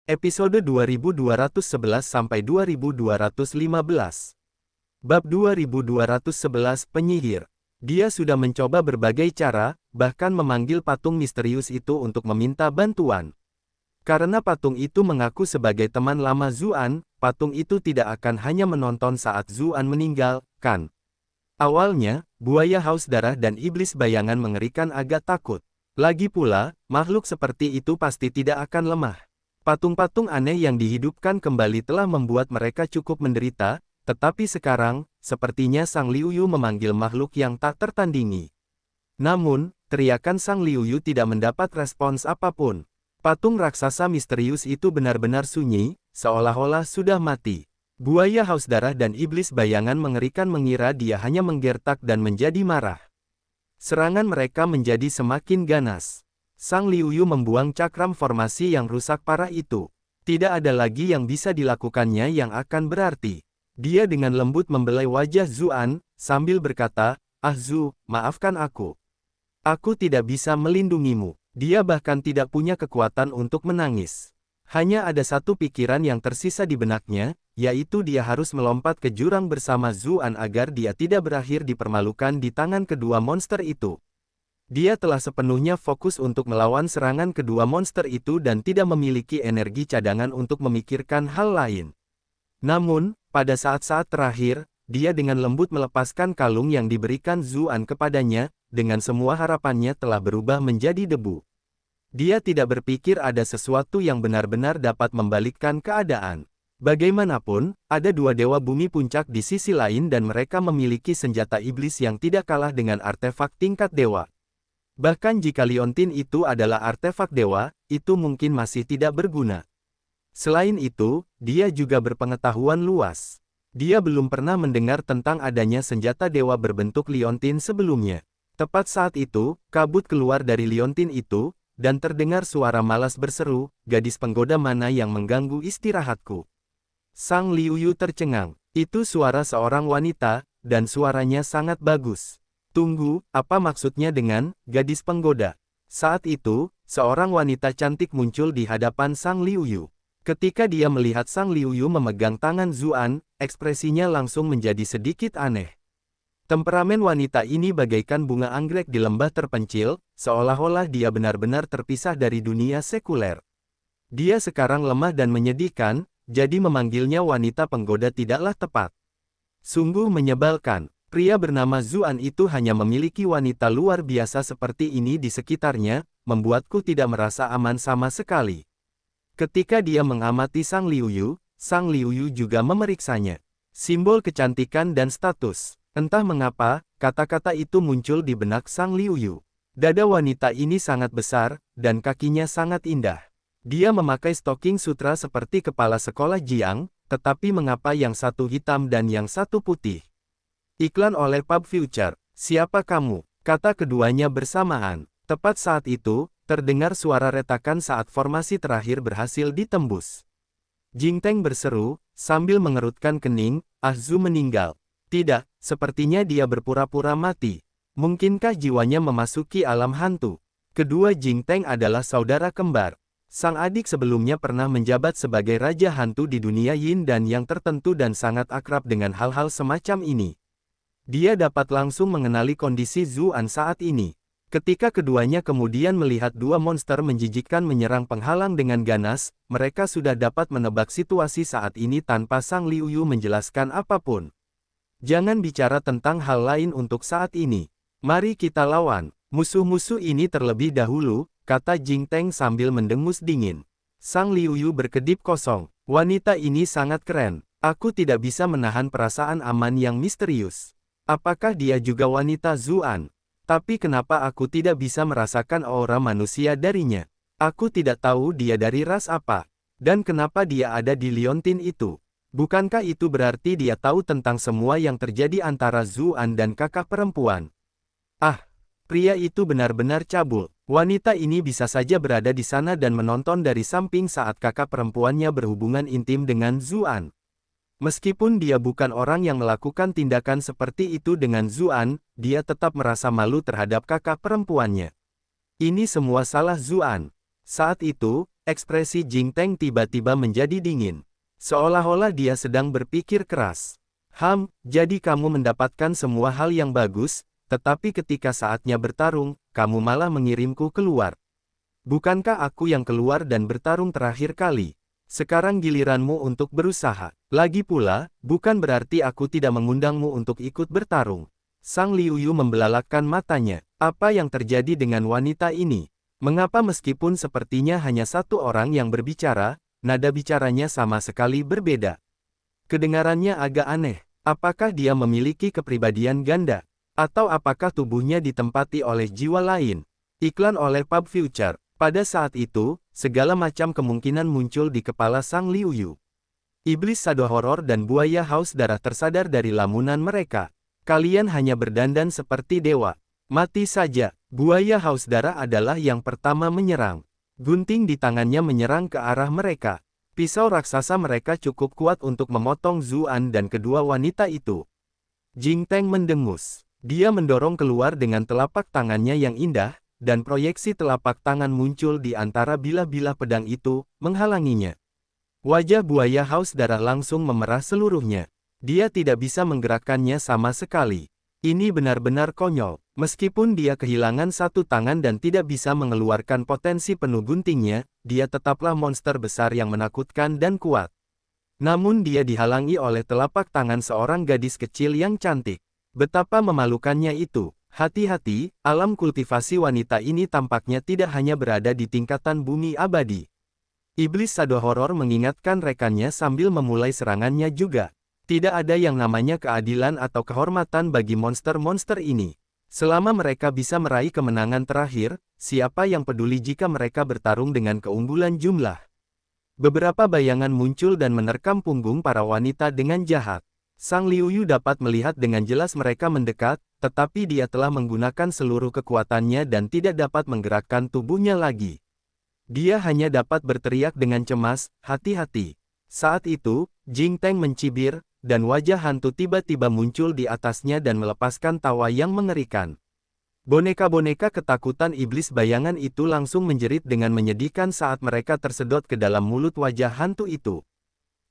Episode 2211-2215. Bab 2211 Penyihir. Dia sudah mencoba berbagai cara, bahkan memanggil patung misterius itu untuk meminta bantuan. Karena patung itu mengaku sebagai teman lama Zuan, patung itu tidak akan hanya menonton saat Zuan meninggal, kan? Awalnya, buaya haus darah dan iblis bayangan mengerikan agak takut. Lagi pula, makhluk seperti itu pasti tidak akan lemah. Patung-patung aneh yang dihidupkan kembali telah membuat mereka cukup menderita, tetapi sekarang, sepertinya Sang Liuyu memanggil makhluk yang tak tertandingi. Namun, teriakan Sang Liuyu tidak mendapat respons apapun. Patung raksasa misterius itu benar-benar sunyi, seolah-olah sudah mati. Buaya haus darah dan iblis bayangan mengerikan mengira dia hanya menggertak dan menjadi marah. Serangan mereka menjadi semakin ganas. Sang Liuyu membuang cakram formasi yang rusak parah itu. Tidak ada lagi yang bisa dilakukannya yang akan berarti. Dia dengan lembut membelai wajah Zuan, sambil berkata, "Ah Zu, maafkan aku. Aku tidak bisa melindungimu." Dia bahkan tidak punya kekuatan untuk menangis. Hanya ada satu pikiran yang tersisa di benaknya, yaitu dia harus melompat ke jurang bersama Zuan agar dia tidak berakhir dipermalukan di tangan kedua monster itu. Dia telah sepenuhnya fokus untuk melawan serangan kedua monster itu dan tidak memiliki energi cadangan untuk memikirkan hal lain. Namun, pada saat-saat terakhir, dia dengan lembut melepaskan kalung yang diberikan Zuan kepadanya, dengan semua harapannya telah berubah menjadi debu. Dia tidak berpikir ada sesuatu yang benar-benar dapat membalikkan keadaan. Bagaimanapun, ada dua dewa bumi puncak di sisi lain dan mereka memiliki senjata iblis yang tidak kalah dengan artefak tingkat dewa. Bahkan jika liontin itu adalah artefak dewa, itu mungkin masih tidak berguna. Selain itu, dia juga berpengetahuan luas. Dia belum pernah mendengar tentang adanya senjata dewa berbentuk liontin sebelumnya. Tepat saat itu, kabut keluar dari liontin itu, dan terdengar suara malas berseru, "Gadis penggoda mana yang mengganggu istirahatku?" Sang Liuyu tercengang. Itu suara seorang wanita, dan suaranya sangat bagus. Tunggu, apa maksudnya dengan gadis penggoda? Saat itu, seorang wanita cantik muncul di hadapan Sang Liuyu. Ketika dia melihat Sang Liuyu memegang tangan Zuan, ekspresinya langsung menjadi sedikit aneh. Temperamen wanita ini bagaikan bunga anggrek di lembah terpencil, seolah-olah dia benar-benar terpisah dari dunia sekuler. Dia sekarang lemah dan menyedihkan, jadi memanggilnya wanita penggoda tidaklah tepat. Sungguh menyebalkan. Pria bernama Zuan itu hanya memiliki wanita luar biasa seperti ini di sekitarnya, membuatku tidak merasa aman sama sekali. Ketika dia mengamati Sang Liuyu juga memeriksanya. Simbol kecantikan dan status. Entah mengapa, kata-kata itu muncul di benak Sang Liuyu. Dada wanita ini sangat besar, dan kakinya sangat indah. Dia memakai stocking sutra seperti kepala sekolah Jiang, tetapi mengapa yang satu hitam dan yang satu putih? Iklan oleh Pub Future. "Siapa kamu?" kata keduanya bersamaan. Tepat saat itu, terdengar suara retakan saat formasi terakhir berhasil ditembus. Jing Teng berseru, sambil mengerutkan kening, "Ah Zu meninggal." Tidak, sepertinya dia berpura-pura mati. Mungkinkah jiwanya memasuki alam hantu? Kedua Jing Teng adalah saudara kembar. Sang adik sebelumnya pernah menjabat sebagai raja hantu di dunia Yin dan yang tertentu dan sangat akrab dengan hal-hal semacam ini. Dia dapat langsung mengenali kondisi Zuan saat ini. Ketika keduanya kemudian melihat dua monster menjijikkan menyerang penghalang dengan ganas, mereka sudah dapat menebak situasi saat ini tanpa Sang Liuyu menjelaskan apapun. "Jangan bicara tentang hal lain untuk saat ini. Mari kita lawan musuh-musuh ini terlebih dahulu," kata Jing Teng sambil mendengus dingin. Sang Liuyu berkedip kosong. "Wanita ini sangat keren. Aku tidak bisa menahan perasaan aman yang misterius. Apakah dia juga wanita Zuan? Tapi kenapa aku tidak bisa merasakan aura manusia darinya? Aku tidak tahu dia dari ras apa. Dan kenapa dia ada di liontin itu? Bukankah itu berarti dia tahu tentang semua yang terjadi antara Zuan dan kakak perempuan? Ah, pria itu benar-benar cabul. Wanita ini bisa saja berada di sana dan menonton dari samping saat kakak perempuannya berhubungan intim dengan Zuan. Meskipun dia bukan orang yang melakukan tindakan seperti itu dengan Zuan, dia tetap merasa malu terhadap kakak perempuannya. Ini semua salah Zuan." Saat itu, Ekspresi Jing Teng tiba-tiba menjadi dingin. Seolah-olah dia sedang berpikir keras. Jadi kamu mendapatkan semua hal yang bagus, tetapi ketika saatnya bertarung, kamu malah mengirimku keluar. Bukankah aku yang keluar dan bertarung terakhir kali? Sekarang giliranmu untuk berusaha. Lagi pula, bukan berarti aku tidak mengundangmu untuk ikut bertarung. Sang Liuyu membelalakkan matanya. Apa yang terjadi dengan wanita ini? Mengapa meskipun sepertinya hanya satu orang yang berbicara, nada bicaranya sama sekali berbeda? Kedengarannya agak aneh. Apakah dia memiliki kepribadian ganda? Atau apakah tubuhnya ditempati oleh jiwa lain? Iklan oleh Pub Future. Pada saat itu, segala macam kemungkinan muncul di kepala Sang Liuyu. Iblis sado horor dan buaya haus darah tersadar dari lamunan mereka. Kalian hanya berdandan seperti dewa. Mati saja. Buaya haus darah adalah yang pertama menyerang. Gunting di tangannya menyerang ke arah mereka. Pisau raksasa mereka cukup kuat untuk memotong Zuan dan kedua wanita itu. Jing Teng mendengus. Dia mendorong keluar dengan telapak tangannya yang indah, dan proyeksi telapak tangan muncul di antara bilah-bilah pedang itu, menghalanginya. Wajah buaya haus darah langsung memerah seluruhnya. Dia tidak bisa menggerakkannya sama sekali. Ini benar-benar konyol. Meskipun dia kehilangan satu tangan dan tidak bisa mengeluarkan potensi penuh guntingnya, dia tetaplah monster besar yang menakutkan dan kuat. Namun dia dihalangi oleh telapak tangan seorang gadis kecil yang cantik. Betapa memalukannya itu. Hati-hati, alam kultivasi wanita ini tampaknya tidak hanya berada di tingkatan bumi abadi. Iblis sado horor mengingatkan rekannya sambil memulai serangannya juga. Tidak ada yang namanya keadilan atau kehormatan bagi monster-monster ini. Selama mereka bisa meraih kemenangan terakhir, siapa yang peduli jika mereka bertarung dengan keunggulan jumlah? Beberapa bayangan muncul dan menerkam punggung para wanita dengan jahat. Sang Liuyu dapat melihat dengan jelas mereka mendekat, tetapi dia telah menggunakan seluruh kekuatannya dan tidak dapat menggerakkan tubuhnya lagi. Dia hanya dapat berteriak dengan cemas, "Hati-hati." Saat itu, Jing Teng mencibir, dan wajah hantu tiba-tiba muncul di atasnya dan melepaskan tawa yang mengerikan. Boneka-boneka ketakutan iblis bayangan itu langsung menjerit dengan menyedihkan saat mereka tersedot ke dalam mulut wajah hantu itu.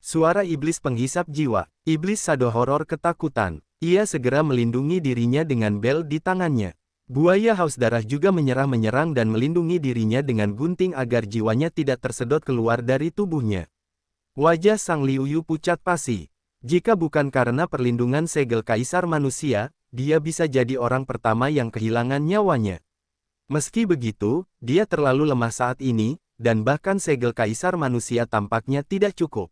Suara iblis penghisap jiwa. Iblis sado horor ketakutan. Ia segera melindungi dirinya dengan bel di tangannya. Buaya haus darah juga menyerang dan melindungi dirinya dengan gunting agar jiwanya tidak tersedot keluar dari tubuhnya. Wajah Sang Liuyu pucat pasi. Jika bukan karena perlindungan segel kaisar manusia, dia bisa jadi orang pertama yang kehilangan nyawanya. Meski begitu, dia terlalu lemah saat ini, dan bahkan segel kaisar manusia tampaknya tidak cukup.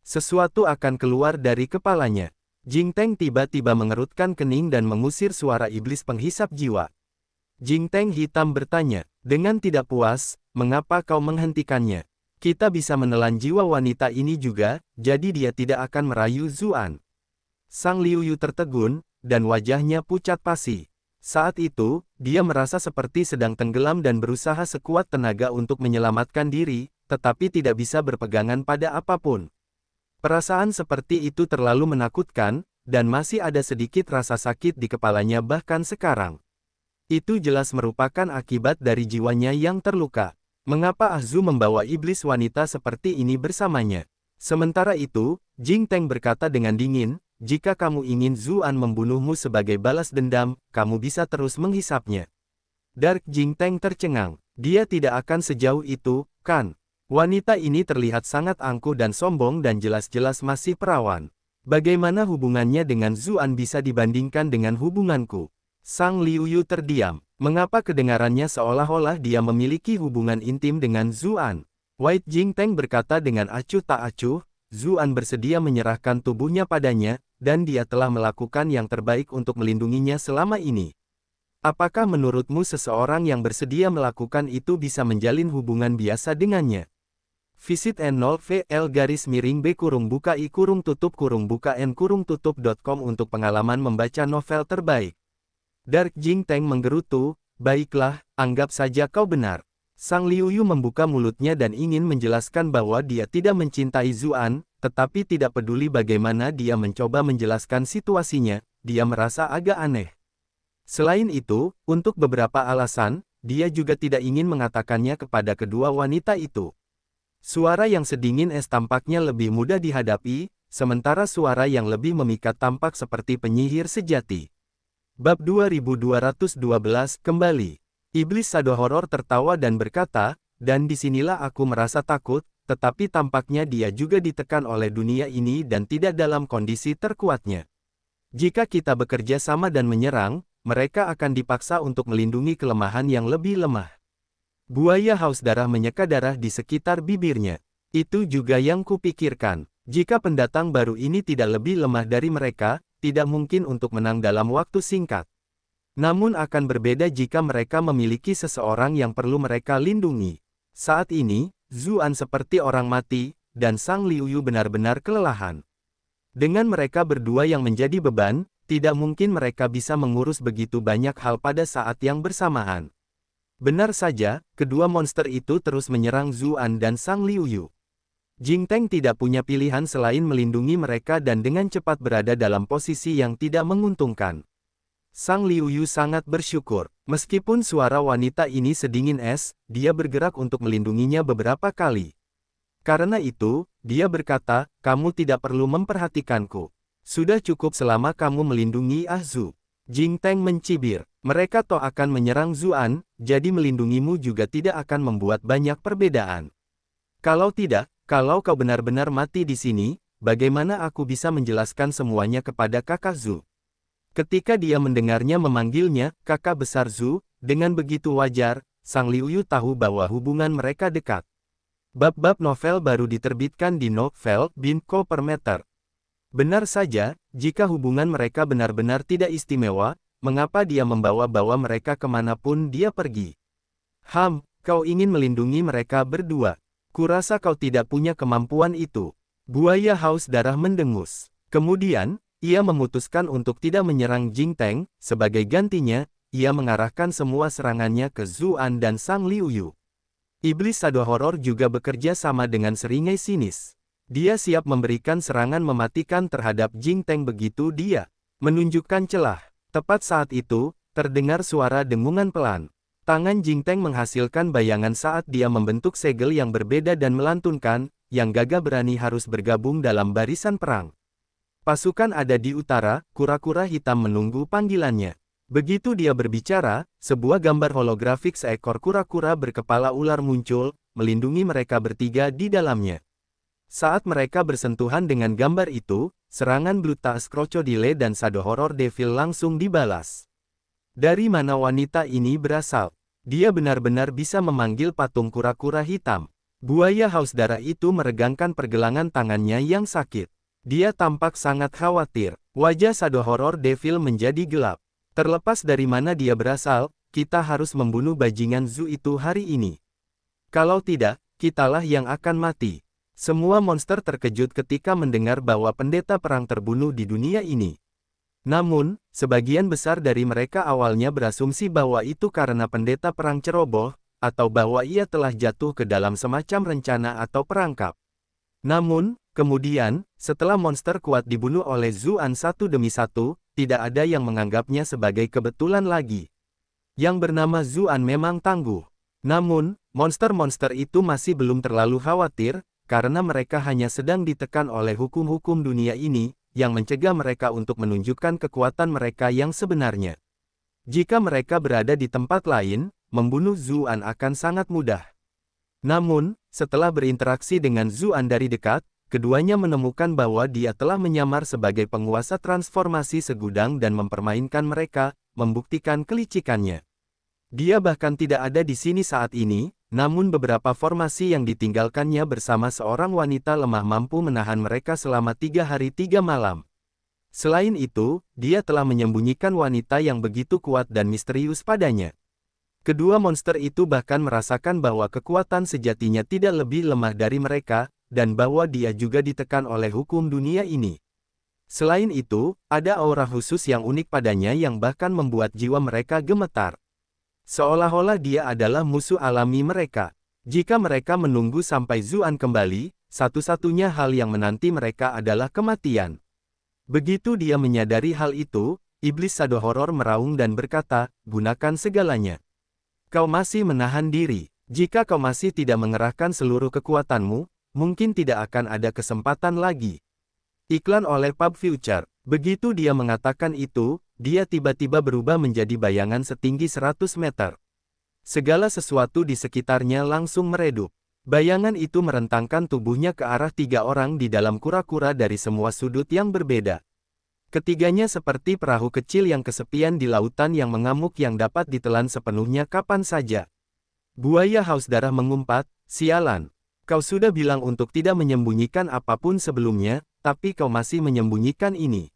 Sesuatu akan keluar dari kepalanya. Jing Teng tiba-tiba mengerutkan kening dan mengusir suara iblis penghisap jiwa. Jing Teng hitam bertanya, dengan tidak puas, "Mengapa kau menghentikannya? Kita bisa menelan jiwa wanita ini juga, jadi dia tidak akan merayu Zuan." Sang Liuyu tertegun, dan wajahnya pucat pasi. Saat itu, dia merasa seperti sedang tenggelam dan berusaha sekuat tenaga untuk menyelamatkan diri, tetapi tidak bisa berpegangan pada apapun. Perasaan seperti itu terlalu menakutkan, dan masih ada sedikit rasa sakit di kepalanya bahkan sekarang. Itu jelas merupakan akibat dari jiwanya yang terluka. Mengapa Ahzu membawa iblis wanita seperti ini bersamanya? Sementara itu, Jing Teng berkata dengan dingin, "Jika kamu ingin Zuan membunuhmu sebagai balas dendam, kamu bisa terus menghisapnya." Dark Jing Teng tercengang. Dia tidak akan sejauh itu, kan? Wanita ini terlihat sangat angkuh dan sombong dan jelas-jelas masih perawan. Bagaimana hubungannya dengan Zuan bisa dibandingkan dengan hubunganku? Sang Liuyu terdiam. Mengapa kedengarannya seolah-olah dia memiliki hubungan intim dengan Zuan? White Jing Teng berkata dengan acuh tak acuh, "Zuan bersedia menyerahkan tubuhnya padanya, dan dia telah melakukan yang terbaik untuk melindunginya selama ini. Apakah menurutmu seseorang yang bersedia melakukan itu bisa menjalin hubungan biasa dengannya?" Visit n0v_i_buka_i_tutup_n_tutup.com untuk pengalaman membaca novel terbaik. Dark Jing Teng menggerutu, "Baiklah, anggap saja kau benar." Sang Liuyu membuka mulutnya dan ingin menjelaskan bahwa dia tidak mencintai Zuan, tetapi tidak peduli bagaimana dia mencoba menjelaskan situasinya, dia merasa agak aneh. Selain itu, untuk beberapa alasan, dia juga tidak ingin mengatakannya kepada kedua wanita itu. Suara yang sedingin es tampaknya lebih mudah dihadapi, sementara suara yang lebih memikat tampak seperti penyihir sejati. Bab 2212 kembali. Iblis Shadow Horror tertawa dan berkata, dan disinilah aku merasa takut, tetapi tampaknya dia juga ditekan oleh dunia ini dan tidak dalam kondisi terkuatnya. Jika kita bekerja sama dan menyerang, mereka akan dipaksa untuk melindungi kelemahan yang lebih lemah. Buaya haus darah menyeka darah di sekitar bibirnya. Itu juga yang kupikirkan. Jika pendatang baru ini tidak lebih lemah dari mereka, tidak mungkin untuk menang dalam waktu singkat. Namun akan berbeda jika mereka memiliki seseorang yang perlu mereka lindungi. Saat ini, Zuan seperti orang mati, dan Sang Liuyu benar-benar kelelahan. Dengan mereka berdua yang menjadi beban, tidak mungkin mereka bisa mengurus begitu banyak hal pada saat yang bersamaan. Benar saja, kedua monster itu terus menyerang Zuan dan Sang Liuyu. Jing Teng tidak punya pilihan selain melindungi mereka dan dengan cepat berada dalam posisi yang tidak menguntungkan. Sang Liuyu sangat bersyukur. Meskipun suara wanita ini sedingin es, dia bergerak untuk melindunginya beberapa kali. Karena itu, dia berkata, kamu tidak perlu memperhatikanku. Sudah cukup selama kamu melindungi Ahzu. Jing Teng mencibir. Mereka toh akan menyerang Zuan, jadi melindungimu juga tidak akan membuat banyak perbedaan. Kalau tidak, kalau kau benar-benar mati di sini, bagaimana aku bisa menjelaskan semuanya kepada kakak Zhu? Ketika dia mendengarnya memanggilnya, kakak besar Zhu, dengan begitu wajar, Sang Liuyu tahu bahwa hubungan mereka dekat. Bab-bab novel baru diterbitkan di Novel.co per meter. Benar saja, jika hubungan mereka benar-benar tidak istimewa, mengapa dia membawa-bawa mereka kemanapun dia pergi? Kau ingin melindungi mereka berdua. Kurasa kau tidak punya kemampuan itu. Buaya haus darah mendengus. Kemudian, ia memutuskan untuk tidak menyerang Jing Teng, sebagai gantinya, ia mengarahkan semua serangannya ke Zuan dan Sang Liuyu. Iblis Shadow Horror juga bekerja sama dengan seringai sinis. Dia siap memberikan serangan mematikan terhadap Jing Teng begitu dia menunjukkan celah. Tepat saat itu, terdengar suara dengungan pelan. Tangan Jing Teng menghasilkan bayangan saat dia membentuk segel yang berbeda dan melantunkan, yang gagah berani harus bergabung dalam barisan perang. Pasukan ada di utara, kura-kura hitam menunggu panggilannya. Begitu dia berbicara, sebuah gambar holografik seekor kura-kura berkepala ular muncul, melindungi mereka bertiga di dalamnya. Saat mereka bersentuhan dengan gambar itu, serangan Blue Tusk Crocodile dan Shadow Horror Devil langsung dibalas. Dari mana wanita ini berasal? Dia benar-benar bisa memanggil patung kura-kura hitam. Buaya haus darah itu meregangkan pergelangan tangannya yang sakit. Dia tampak sangat khawatir. Wajah Shadow Horror Devil menjadi gelap. Terlepas dari mana dia berasal, kita harus membunuh bajingan Zhu itu hari ini. Kalau tidak, kitalah yang akan mati. Semua monster terkejut ketika mendengar bahwa pendeta perang terbunuh di dunia ini. Namun, sebagian besar dari mereka awalnya berasumsi bahwa itu karena pendeta perang ceroboh, atau bahwa ia telah jatuh ke dalam semacam rencana atau perangkap. Namun, kemudian, setelah monster kuat dibunuh oleh Zuan satu demi satu, tidak ada yang menganggapnya sebagai kebetulan lagi. Yang bernama Zuan memang tangguh. Namun, monster-monster itu masih belum terlalu khawatir, karena mereka hanya sedang ditekan oleh hukum-hukum dunia ini, yang mencegah mereka untuk menunjukkan kekuatan mereka yang sebenarnya. Jika mereka berada di tempat lain, membunuh Zuan akan sangat mudah. Namun, setelah berinteraksi dengan Zuan dari dekat, keduanya menemukan bahwa dia telah menyamar sebagai penguasa transformasi segudang dan mempermainkan mereka, membuktikan kelicikannya. Dia bahkan tidak ada di sini saat ini, namun beberapa formasi yang ditinggalkannya bersama seorang wanita lemah mampu menahan mereka selama 3 hari 3 malam. Selain itu, dia telah menyembunyikan wanita yang begitu kuat dan misterius padanya. Kedua monster itu bahkan merasakan bahwa kekuatan sejatinya tidak lebih lemah dari mereka, dan bahwa dia juga ditekan oleh hukum dunia ini. Selain itu, ada aura khusus yang unik padanya yang bahkan membuat jiwa mereka gemetar. Seolah-olah dia adalah musuh alami mereka. Jika mereka menunggu sampai Zuan kembali, satu-satunya hal yang menanti mereka adalah kematian. Begitu dia menyadari hal itu, Iblis Shadow Horror meraung dan berkata, gunakan segalanya. Kau masih menahan diri. Jika kau masih tidak mengerahkan seluruh kekuatanmu, mungkin tidak akan ada kesempatan lagi. Iklan oleh Pub Future. Begitu dia mengatakan itu, dia tiba-tiba berubah menjadi bayangan setinggi 100 meter. Segala sesuatu di sekitarnya langsung meredup. Bayangan itu merentangkan tubuhnya ke arah 3 orang di dalam kura-kura dari semua sudut yang berbeda. Ketiganya seperti perahu kecil yang kesepian di lautan yang mengamuk yang dapat ditelan sepenuhnya kapan saja. Buaya haus darah mengumpat, "Sialan. Kau sudah bilang untuk tidak menyembunyikan apapun sebelumnya, tapi kau masih menyembunyikan ini.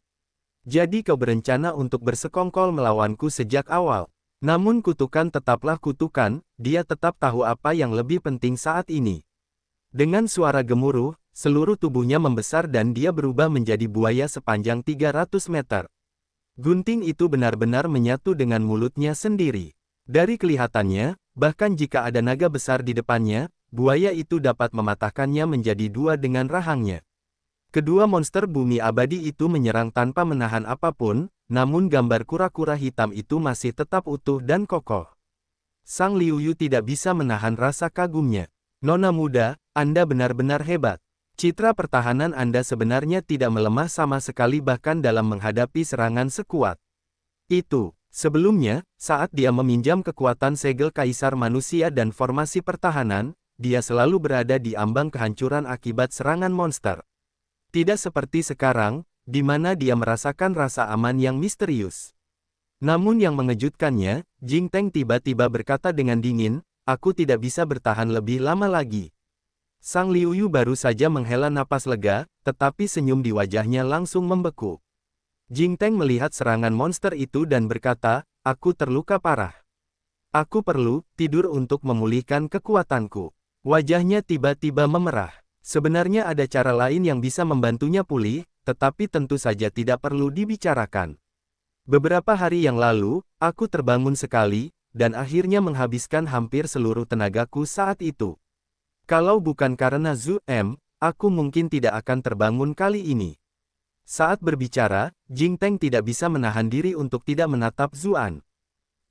Jadi kau berencana untuk bersekongkol melawanku sejak awal. Namun kutukan tetaplah kutukan, dia tetap tahu apa yang lebih penting saat ini." Dengan suara gemuruh, seluruh tubuhnya membesar dan dia berubah menjadi buaya sepanjang 300 meter. Gunting itu benar-benar menyatu dengan mulutnya sendiri. Dari kelihatannya, bahkan jika ada naga besar di depannya, buaya itu dapat mematahkannya menjadi 2 dengan rahangnya. Kedua monster bumi abadi itu menyerang tanpa menahan apapun, namun gambar kura-kura hitam itu masih tetap utuh dan kokoh. Sang Liuyu tidak bisa menahan rasa kagumnya. "Nona muda, Anda benar-benar hebat. Citra pertahanan Anda sebenarnya tidak melemah sama sekali bahkan dalam menghadapi serangan sekuat itu." Sebelumnya, saat dia meminjam kekuatan segel kaisar manusia dan formasi pertahanan, dia selalu berada di ambang kehancuran akibat serangan monster. Tidak seperti sekarang, di mana dia merasakan rasa aman yang misterius. Namun yang mengejutkannya, Jing Teng tiba-tiba berkata dengan dingin, "Aku tidak bisa bertahan lebih lama lagi." Sang Liuyu baru saja menghela napas lega, tetapi senyum di wajahnya langsung membeku. Jing Teng melihat serangan monster itu dan berkata, "Aku terluka parah. Aku perlu tidur untuk memulihkan kekuatanku." Wajahnya tiba-tiba memerah. Sebenarnya ada cara lain yang bisa membantunya pulih, tetapi tentu saja tidak perlu dibicarakan. Beberapa hari yang lalu, aku terbangun sekali, dan akhirnya menghabiskan hampir seluruh tenagaku saat itu. Kalau bukan karena Zhu M, aku mungkin tidak akan terbangun kali ini. Saat berbicara, Jing Teng tidak bisa menahan diri untuk tidak menatap Zuan.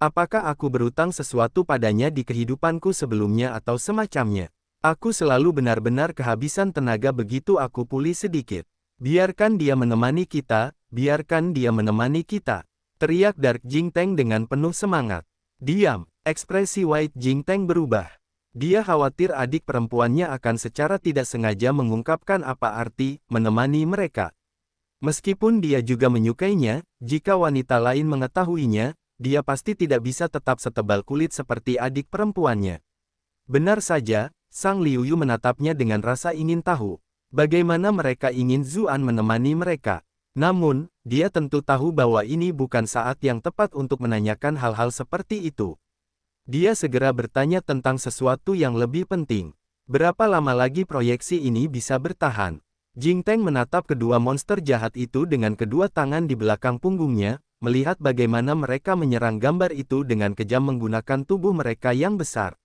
Apakah aku berutang sesuatu padanya di kehidupanku sebelumnya atau semacamnya? Aku selalu benar-benar kehabisan tenaga begitu aku pulih sedikit. "Biarkan dia menemani kita, biarkan dia menemani kita," teriak Dark Jing Teng dengan penuh semangat. "Diam!" Ekspresi White Jing Teng berubah. Dia khawatir adik perempuannya akan secara tidak sengaja mengungkapkan apa arti menemani mereka. Meskipun dia juga menyukainya, jika wanita lain mengetahuinya, dia pasti tidak bisa tetap setebal kulit seperti adik perempuannya. Benar saja, Sang Liuyu menatapnya dengan rasa ingin tahu. Bagaimana mereka ingin Zuan menemani mereka. Namun, dia tentu tahu bahwa ini bukan saat yang tepat untuk menanyakan hal-hal seperti itu. Dia segera bertanya tentang sesuatu yang lebih penting. Berapa lama lagi proyeksi ini bisa bertahan? Jing Teng menatap kedua monster jahat itu dengan kedua tangan di belakang punggungnya, melihat bagaimana mereka menyerang gambar itu dengan kejam menggunakan tubuh mereka yang besar.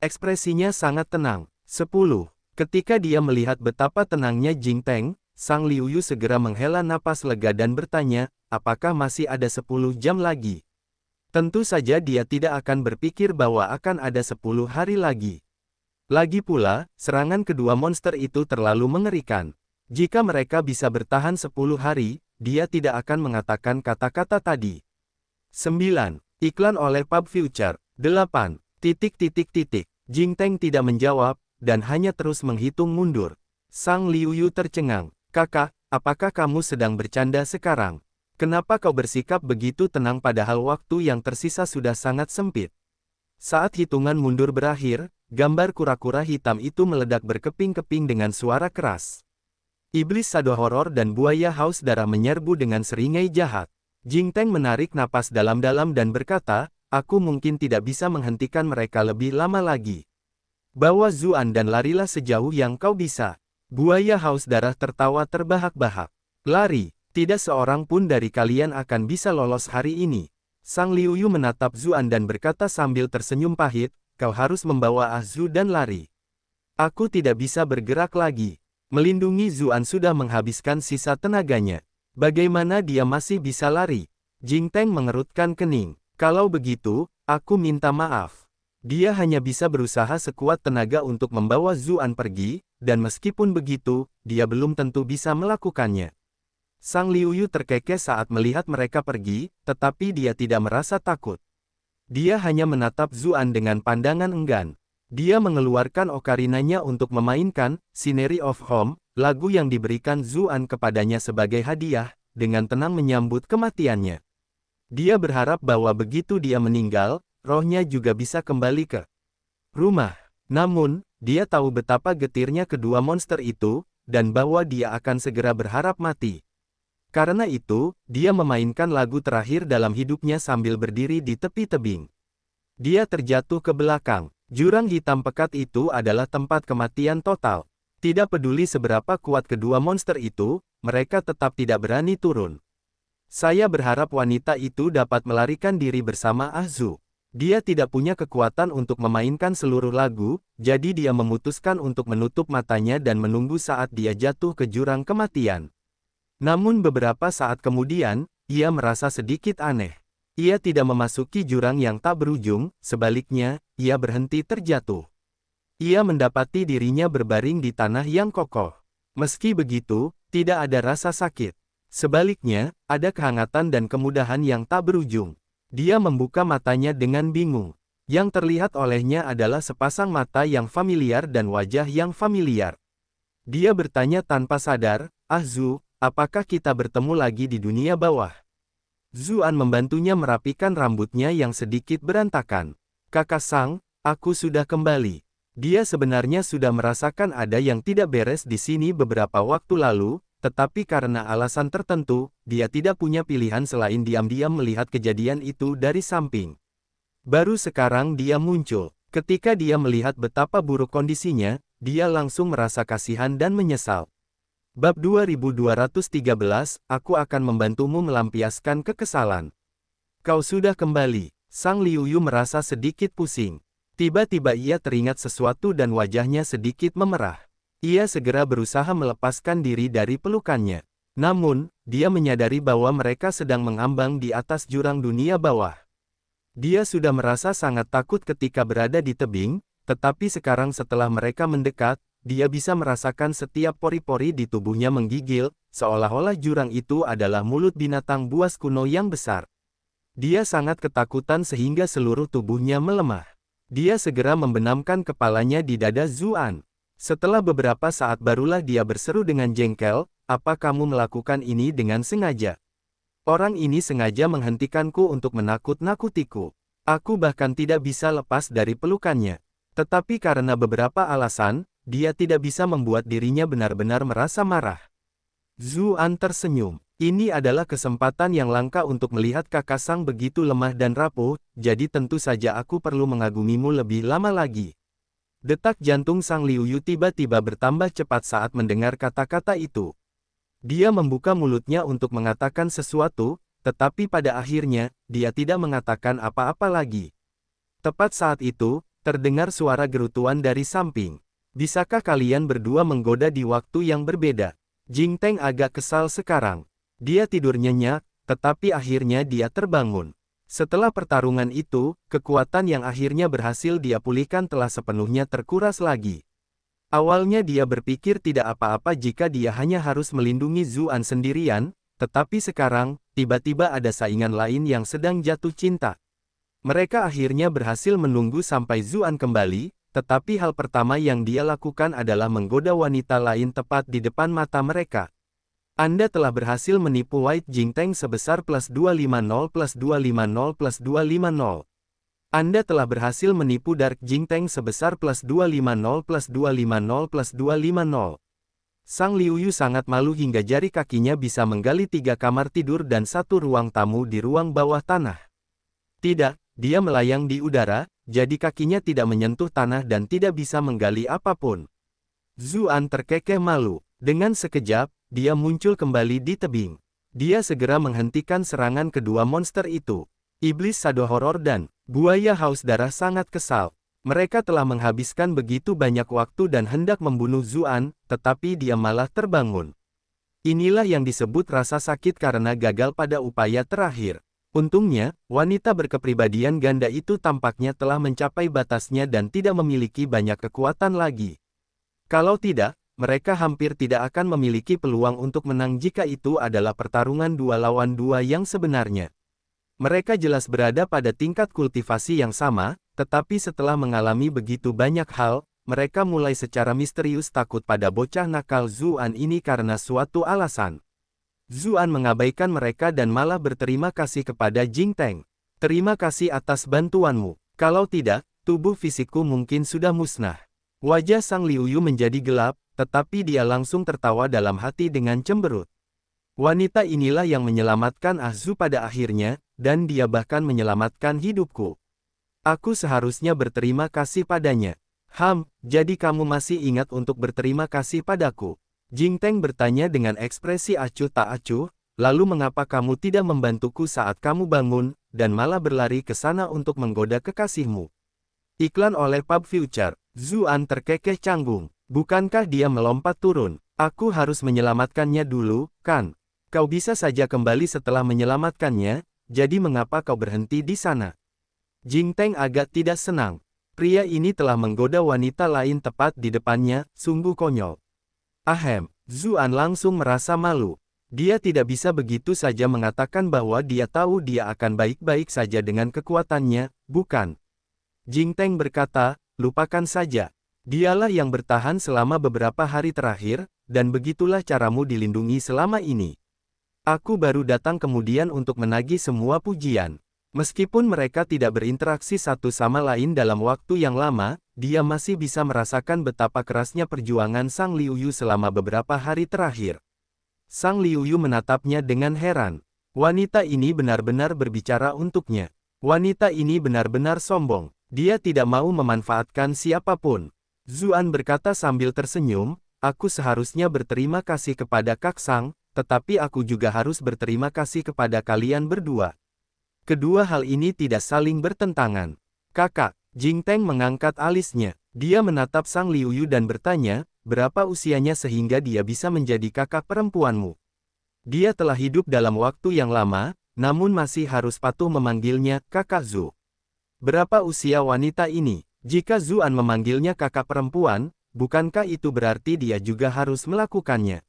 Ekspresinya sangat tenang. 10. Ketika dia melihat betapa tenangnya Jing Teng, Sang Liuyu segera menghela napas lega dan bertanya, "Apakah masih ada 10 jam lagi?" Tentu saja dia tidak akan berpikir bahwa akan ada 10 hari lagi. Lagi pula, serangan kedua monster itu terlalu mengerikan. Jika mereka bisa bertahan 10 hari, dia tidak akan mengatakan kata-kata tadi. 9. Iklan oleh Pub Future. 8. Jing Teng tidak menjawab, dan hanya terus menghitung mundur. Sang Liuyu tercengang. "Kakak, apakah kamu sedang bercanda sekarang? Kenapa kau bersikap begitu tenang padahal waktu yang tersisa sudah sangat sempit?" Saat hitungan mundur berakhir, gambar kura-kura hitam itu meledak berkeping-keping dengan suara keras. Iblis sado horor dan buaya haus darah menyerbu dengan seringai jahat. Jing Teng menarik napas dalam-dalam dan berkata, "Aku mungkin tidak bisa menghentikan mereka lebih lama lagi. Bawa Zuan dan larilah sejauh yang kau bisa." Buaya haus darah tertawa terbahak-bahak. "Lari, tidak seorang pun dari kalian akan bisa lolos hari ini." Sang Liuyu menatap Zuan dan berkata sambil tersenyum pahit, "Kau harus membawa Zhu dan lari. Aku tidak bisa bergerak lagi." Melindungi Zuan sudah menghabiskan sisa tenaganya. Bagaimana dia masih bisa lari? Jing Teng mengerutkan kening. "Kalau begitu, aku minta maaf. Dia hanya bisa berusaha sekuat tenaga untuk membawa Zuan pergi, dan meskipun begitu, dia belum tentu bisa melakukannya. Sang Liuyu terkekeh saat melihat mereka pergi, tetapi dia tidak merasa takut. Dia hanya menatap Zuan dengan pandangan enggan. Dia mengeluarkan okarinanya untuk memainkan Scenery of Home, lagu yang diberikan Zuan kepadanya sebagai hadiah, dengan tenang menyambut kematiannya. Dia berharap bahwa begitu dia meninggal, rohnya juga bisa kembali ke rumah. Namun, dia tahu betapa getirnya kedua monster itu, dan bahwa dia akan segera berharap mati. Karena itu, dia memainkan lagu terakhir dalam hidupnya sambil berdiri di tepi tebing. Dia terjatuh ke belakang. Jurang hitam pekat itu adalah tempat kematian total. Tidak peduli seberapa kuat kedua monster itu, mereka tetap tidak berani turun. Saya berharap wanita itu dapat melarikan diri bersama Ahzu. Dia tidak punya kekuatan untuk memainkan seluruh lagu, jadi dia memutuskan untuk menutup matanya dan menunggu saat dia jatuh ke jurang kematian. Namun beberapa saat kemudian, ia merasa sedikit aneh. Ia tidak memasuki jurang yang tak berujung, sebaliknya, ia berhenti terjatuh. Ia mendapati dirinya berbaring di tanah yang kokoh. Meski begitu, tidak ada rasa sakit. Sebaliknya, ada kehangatan dan kemudahan yang tak berujung. Dia membuka matanya dengan bingung. Yang terlihat olehnya adalah sepasang mata yang familiar dan wajah yang familiar. Dia bertanya tanpa sadar, "Ahzu, apakah kita bertemu lagi di dunia bawah?" Zuan membantunya merapikan rambutnya yang sedikit berantakan. "Kakak Sang, aku sudah kembali." Dia sebenarnya sudah merasakan ada yang tidak beres di sini beberapa waktu lalu, tetapi karena alasan tertentu, dia tidak punya pilihan selain diam-diam melihat kejadian itu dari samping. Baru sekarang dia muncul. Ketika dia melihat betapa buruk kondisinya, dia langsung merasa kasihan dan menyesal. Bab 2213, aku akan membantumu melampiaskan kekesalan. Kau sudah kembali. Sang Liuyu merasa sedikit pusing. Tiba-tiba ia teringat sesuatu dan wajahnya sedikit memerah. Ia segera berusaha melepaskan diri dari pelukannya. Namun, dia menyadari bahwa mereka sedang mengambang di atas jurang dunia bawah. Dia sudah merasa sangat takut ketika berada di tebing, tetapi sekarang setelah mereka mendekat, dia bisa merasakan setiap pori-pori di tubuhnya menggigil, seolah-olah jurang itu adalah mulut binatang buas kuno yang besar. Dia sangat ketakutan sehingga seluruh tubuhnya melemah. Dia segera membenamkan kepalanya di dada Zuan. Setelah beberapa saat barulah dia berseru dengan jengkel, "Apa kamu melakukan ini dengan sengaja? Orang ini sengaja menghentikanku untuk menakut-nakutiku. Aku bahkan tidak bisa lepas dari pelukannya." Tetapi karena beberapa alasan, dia tidak bisa membuat dirinya benar-benar merasa marah. Zuan tersenyum. "Ini adalah kesempatan yang langka untuk melihat Kakak Sang begitu lemah dan rapuh, jadi tentu saja aku perlu mengagumimu lebih lama lagi." Detak jantung Sang Liuyu tiba-tiba bertambah cepat saat mendengar kata-kata itu. Dia membuka mulutnya untuk mengatakan sesuatu, tetapi pada akhirnya, dia tidak mengatakan apa-apa lagi. Tepat saat itu, terdengar suara gerutuan dari samping. "Bisakah kalian berdua menggoda di waktu yang berbeda?" Jing Teng agak kesal sekarang. Dia tidur nyenyak, tetapi akhirnya dia terbangun. Setelah pertarungan itu, kekuatan yang akhirnya berhasil dia pulihkan telah sepenuhnya terkuras lagi. Awalnya dia berpikir tidak apa-apa jika dia hanya harus melindungi Zuan sendirian, tetapi sekarang, tiba-tiba ada saingan lain yang sedang jatuh cinta. Mereka akhirnya berhasil menunggu sampai Zuan kembali, tetapi hal pertama yang dia lakukan adalah menggoda wanita lain tepat di depan mata mereka. "Anda telah berhasil menipu White Jing Teng sebesar +250 +250 +250. Anda telah berhasil menipu Dark Jing Teng sebesar +250 +250 +250. Sang Liuyu sangat malu hingga jari kakinya bisa menggali 3 kamar tidur dan 1 ruang tamu di ruang bawah tanah. Tidak, dia melayang di udara, jadi kakinya tidak menyentuh tanah dan tidak bisa menggali apapun. Zuan terkekeh malu. Dengan sekejap, dia muncul kembali di tebing. Dia segera menghentikan serangan kedua monster itu. Iblis Shadow Horror dan buaya haus darah sangat kesal. Mereka telah menghabiskan begitu banyak waktu dan hendak membunuh Zuan, tetapi dia malah terbangun. Inilah yang disebut rasa sakit karena gagal pada upaya terakhir. Untungnya, wanita berkepribadian ganda itu tampaknya telah mencapai batasnya dan tidak memiliki banyak kekuatan lagi. Kalau tidak, mereka hampir tidak akan memiliki peluang untuk menang jika itu adalah pertarungan 2 lawan 2 yang sebenarnya. Mereka jelas berada pada tingkat kultivasi yang sama, tetapi setelah mengalami begitu banyak hal, mereka mulai secara misterius takut pada bocah nakal Zuan ini karena suatu alasan. Zuan mengabaikan mereka dan malah berterima kasih kepada Jingteng. Terima kasih atas bantuanmu. Kalau tidak, tubuh fisikku mungkin sudah musnah. Wajah Sang Liuyu menjadi gelap, tetapi dia langsung tertawa dalam hati dengan cemberut. Wanita inilah yang menyelamatkan Ahzu pada akhirnya, dan dia bahkan menyelamatkan hidupku. Aku seharusnya berterima kasih padanya. Jadi kamu masih ingat untuk berterima kasih padaku? Jingteng bertanya dengan ekspresi acuh tak acuh, lalu mengapa kamu tidak membantuku saat kamu bangun, dan malah berlari ke sana untuk menggoda kekasihmu? Iklan oleh Pub Future. Zuan terkekeh canggung. Bukankah dia melompat turun? Aku harus menyelamatkannya dulu, kan? Kau bisa saja kembali setelah menyelamatkannya, jadi mengapa kau berhenti di sana? Jingteng agak tidak senang. Pria ini telah menggoda wanita lain tepat di depannya, sungguh konyol. Zuan langsung merasa malu. Dia tidak bisa begitu saja mengatakan bahwa dia tahu dia akan baik-baik saja dengan kekuatannya, bukan? Jingteng berkata, lupakan saja. Dialah yang bertahan selama beberapa hari terakhir, dan begitulah caramu dilindungi selama ini. Aku baru datang kemudian untuk menagih semua pujian. Meskipun mereka tidak berinteraksi satu sama lain dalam waktu yang lama, dia masih bisa merasakan betapa kerasnya perjuangan Sang Liuyu selama beberapa hari terakhir. Sang Liuyu menatapnya dengan heran. Wanita ini benar-benar berbicara untuknya. Wanita ini benar-benar sombong. Dia tidak mau memanfaatkan siapapun. Zuan berkata sambil tersenyum, aku seharusnya berterima kasih kepada Kaksang, tetapi aku juga harus berterima kasih kepada kalian berdua. Kedua hal ini tidak saling bertentangan. Kakak, Jingteng mengangkat alisnya. Dia menatap Sang Liuyu dan bertanya, berapa usianya sehingga dia bisa menjadi kakak perempuanmu? Dia telah hidup dalam waktu yang lama, namun masih harus patuh memanggilnya Kakak Zu. Berapa usia wanita ini? Jika Zuan memanggilnya kakak perempuan, bukankah itu berarti dia juga harus melakukannya?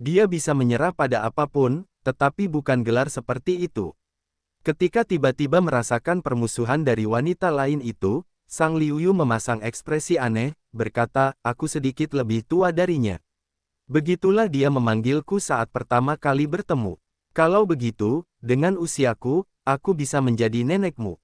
Dia bisa menyerah pada apapun, tetapi bukan gelar seperti itu. Ketika tiba-tiba merasakan permusuhan dari wanita lain itu, Sang Liuyu memasang ekspresi aneh, berkata, aku sedikit lebih tua darinya. Begitulah dia memanggilku saat pertama kali bertemu. Kalau begitu, dengan usiaku, aku bisa menjadi nenekmu.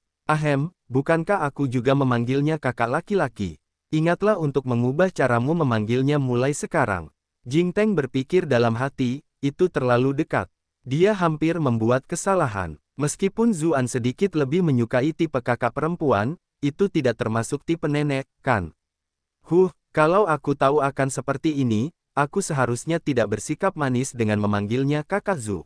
Bukankah aku juga memanggilnya kakak laki-laki? Ingatlah untuk mengubah caramu memanggilnya mulai sekarang. Jingteng berpikir dalam hati, itu terlalu dekat. Dia hampir membuat kesalahan. Meskipun Zuan sedikit lebih menyukai tipe kakak perempuan, itu tidak termasuk tipe nenek, kan? Kalau aku tahu akan seperti ini, aku seharusnya tidak bersikap manis dengan memanggilnya kakak Zu.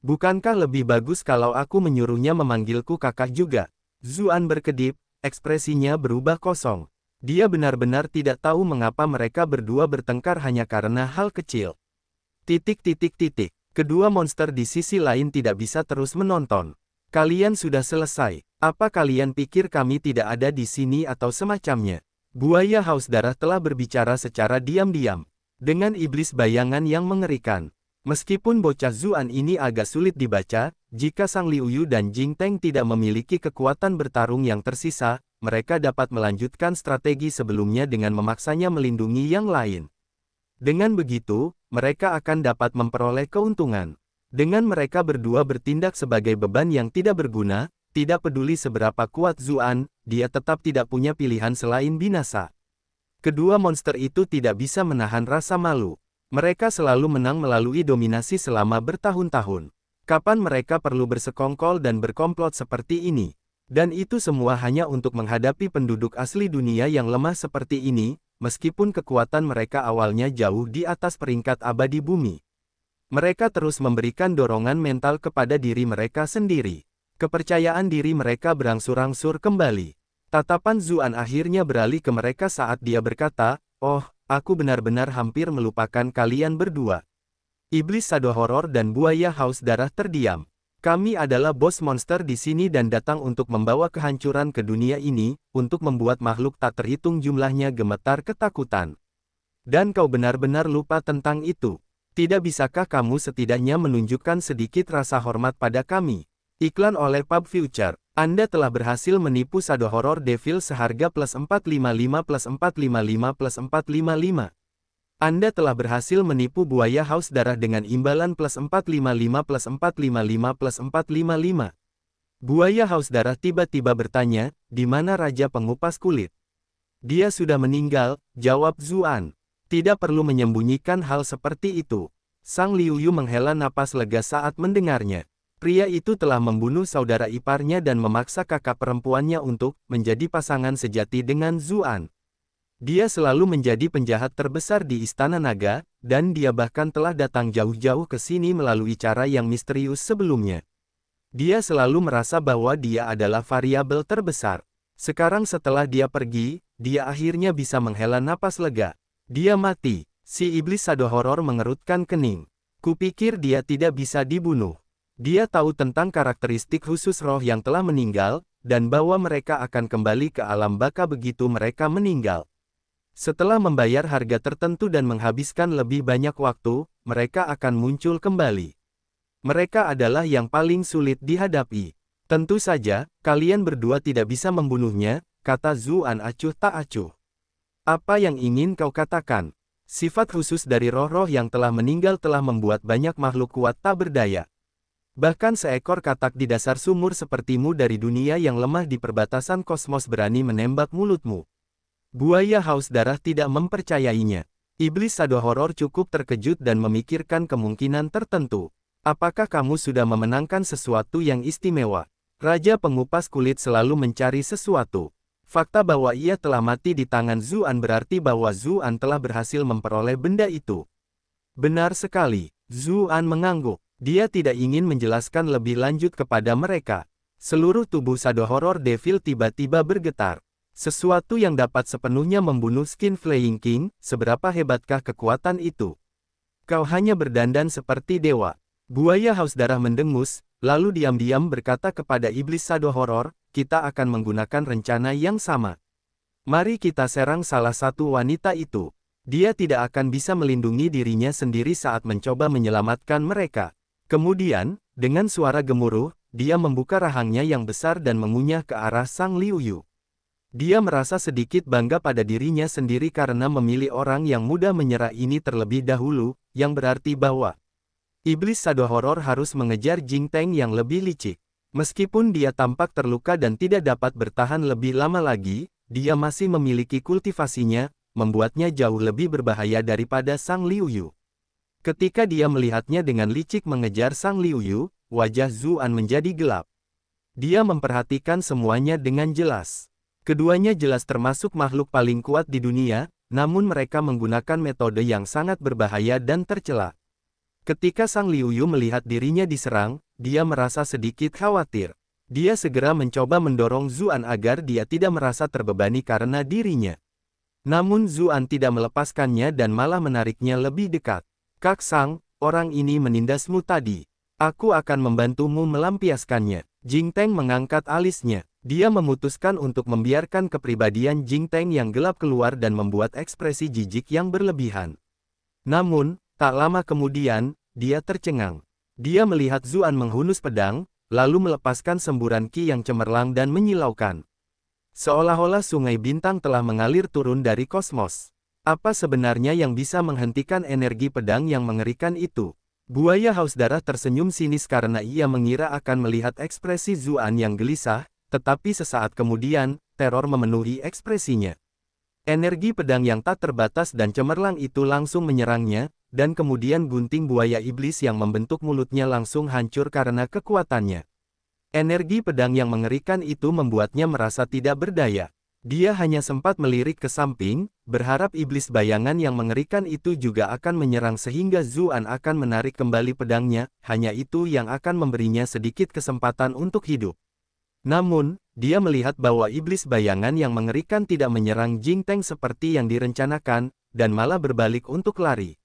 Bukankah lebih bagus kalau aku menyuruhnya memanggilku kakak juga? Zuan berkedip, ekspresinya berubah kosong. Dia benar-benar tidak tahu mengapa mereka berdua bertengkar hanya karena hal kecil. Kedua monster di sisi lain tidak bisa terus menonton. Kalian sudah selesai. Apa kalian pikir kami tidak ada di sini atau semacamnya? Buaya haus darah telah berbicara secara diam-diam. Dengan iblis bayangan yang mengerikan. Meskipun bocah Zuan ini agak sulit dibaca, jika Sang Liuyu dan Jingteng tidak memiliki kekuatan bertarung yang tersisa, mereka dapat melanjutkan strategi sebelumnya dengan memaksanya melindungi yang lain. Dengan begitu, mereka akan dapat memperoleh keuntungan. Dengan mereka berdua bertindak sebagai beban yang tidak berguna, tidak peduli seberapa kuat Zuan, dia tetap tidak punya pilihan selain binasa. Kedua monster itu tidak bisa menahan rasa malu. Mereka selalu menang melalui dominasi selama bertahun-tahun. Kapan mereka perlu bersekongkol dan berkomplot seperti ini? Dan itu semua hanya untuk menghadapi penduduk asli dunia yang lemah seperti ini, meskipun kekuatan mereka awalnya jauh di atas peringkat abadi bumi. Mereka terus memberikan dorongan mental kepada diri mereka sendiri. Kepercayaan diri mereka berangsur-angsur kembali. Tatapan Zuan akhirnya beralih ke mereka saat dia berkata, oh, aku benar-benar hampir melupakan kalian berdua. Iblis Shadow Horror dan Buaya Haus Darah terdiam. Kami adalah bos monster di sini dan datang untuk membawa kehancuran ke dunia ini, untuk membuat makhluk tak terhitung jumlahnya gemetar ketakutan. Dan kau benar-benar lupa tentang itu. Tidak bisakah kamu setidaknya menunjukkan sedikit rasa hormat pada kami? Iklan oleh Pub Future. Anda telah berhasil menipu Shadow Horror Devil seharga plus 455 plus 455 plus 455. Anda telah berhasil menipu Buaya Haus Darah dengan imbalan plus 455 plus 455 plus 455. Buaya Haus Darah tiba-tiba bertanya, di mana Raja Pengupas Kulit? Dia sudah meninggal, jawab Zuan. Tidak perlu menyembunyikan hal seperti itu. Sang Liuyu menghela napas lega saat mendengarnya. Pria itu telah membunuh saudara iparnya dan memaksa kakak perempuannya untuk menjadi pasangan sejati dengan Zuan. Dia selalu menjadi penjahat terbesar di Istana Naga, dan dia bahkan telah datang jauh-jauh ke sini melalui cara yang misterius sebelumnya. Dia selalu merasa bahwa dia adalah variabel terbesar. Sekarang setelah dia pergi, dia akhirnya bisa menghela napas lega. Dia mati. Si iblis Shadow Horror mengerutkan kening. Kupikir dia tidak bisa dibunuh. Dia tahu tentang karakteristik khusus roh yang telah meninggal, dan bahwa mereka akan kembali ke alam baka begitu mereka meninggal. Setelah membayar harga tertentu dan menghabiskan lebih banyak waktu, mereka akan muncul kembali. Mereka adalah yang paling sulit dihadapi. Tentu saja, kalian berdua tidak bisa membunuhnya, kata Zuan acuh tak acuh. Apa yang ingin kau katakan? Sifat khusus dari roh-roh yang telah meninggal telah membuat banyak makhluk kuat tak berdaya. Bahkan seekor katak di dasar sumur sepertimu dari dunia yang lemah di perbatasan kosmos berani menembak mulutmu. Buaya Haus Darah tidak mempercayainya. Iblis Shadow Horror cukup terkejut dan memikirkan kemungkinan tertentu. Apakah kamu sudah memenangkan sesuatu yang istimewa? Raja Pengupas Kulit selalu mencari sesuatu. Fakta bahwa ia telah mati di tangan Zuan berarti bahwa Zuan telah berhasil memperoleh benda itu. Benar sekali. Zuan mengangguk. Dia tidak ingin menjelaskan lebih lanjut kepada mereka. Seluruh tubuh Shadow Horror Devil tiba-tiba bergetar. Sesuatu yang dapat sepenuhnya membunuh Skin Flaying King, seberapa hebatkah kekuatan itu? Kau hanya berdandan seperti dewa. Buaya Haus Darah mendengus, lalu diam-diam berkata kepada iblis Shadow Horror, kita akan menggunakan rencana yang sama. Mari kita serang salah satu wanita itu. Dia tidak akan bisa melindungi dirinya sendiri saat mencoba menyelamatkan mereka. Kemudian, dengan suara gemuruh, dia membuka rahangnya yang besar dan mengunyah ke arah Sang Liuyu. Dia merasa sedikit bangga pada dirinya sendiri karena memilih orang yang mudah menyerah ini terlebih dahulu, yang berarti bahwa iblis Shadow Horror harus mengejar Jing Teng yang lebih licik. Meskipun dia tampak terluka dan tidak dapat bertahan lebih lama lagi, dia masih memiliki kultivasinya, membuatnya jauh lebih berbahaya daripada Sang Liuyu. Ketika dia melihatnya dengan licik mengejar Sang Liuyu, wajah Zuan menjadi gelap. Dia memperhatikan semuanya dengan jelas. Keduanya jelas termasuk makhluk paling kuat di dunia, namun mereka menggunakan metode yang sangat berbahaya dan tercela. Ketika Sang Liuyu melihat dirinya diserang, dia merasa sedikit khawatir. Dia segera mencoba mendorong Zuan agar dia tidak merasa terbebani karena dirinya. Namun Zuan tidak melepaskannya dan malah menariknya lebih dekat. Kak Sang, orang ini menindasmu tadi. Aku akan membantumu melampiaskannya. Jing Teng mengangkat alisnya. Dia memutuskan untuk membiarkan kepribadian Jing Teng yang gelap keluar dan membuat ekspresi jijik yang berlebihan. Namun, tak lama kemudian, dia tercengang. Dia melihat Zuan menghunus pedang, lalu melepaskan semburan ki yang cemerlang dan menyilaukan. Seolah-olah sungai bintang telah mengalir turun dari kosmos. Apa sebenarnya yang bisa menghentikan energi pedang yang mengerikan itu? Buaya Haus Darah tersenyum sinis karena ia mengira akan melihat ekspresi Zuan yang gelisah, tetapi sesaat kemudian, teror memenuhi ekspresinya. Energi pedang yang tak terbatas dan cemerlang itu langsung menyerangnya, dan kemudian gunting buaya iblis yang membentuk mulutnya langsung hancur karena kekuatannya. Energi pedang yang mengerikan itu membuatnya merasa tidak berdaya. Dia hanya sempat melirik ke samping, berharap iblis bayangan yang mengerikan itu juga akan menyerang sehingga Zuan akan menarik kembali pedangnya, hanya itu yang akan memberinya sedikit kesempatan untuk hidup. Namun, dia melihat bahwa iblis bayangan yang mengerikan tidak menyerang Jing Teng seperti yang direncanakan, dan malah berbalik untuk lari.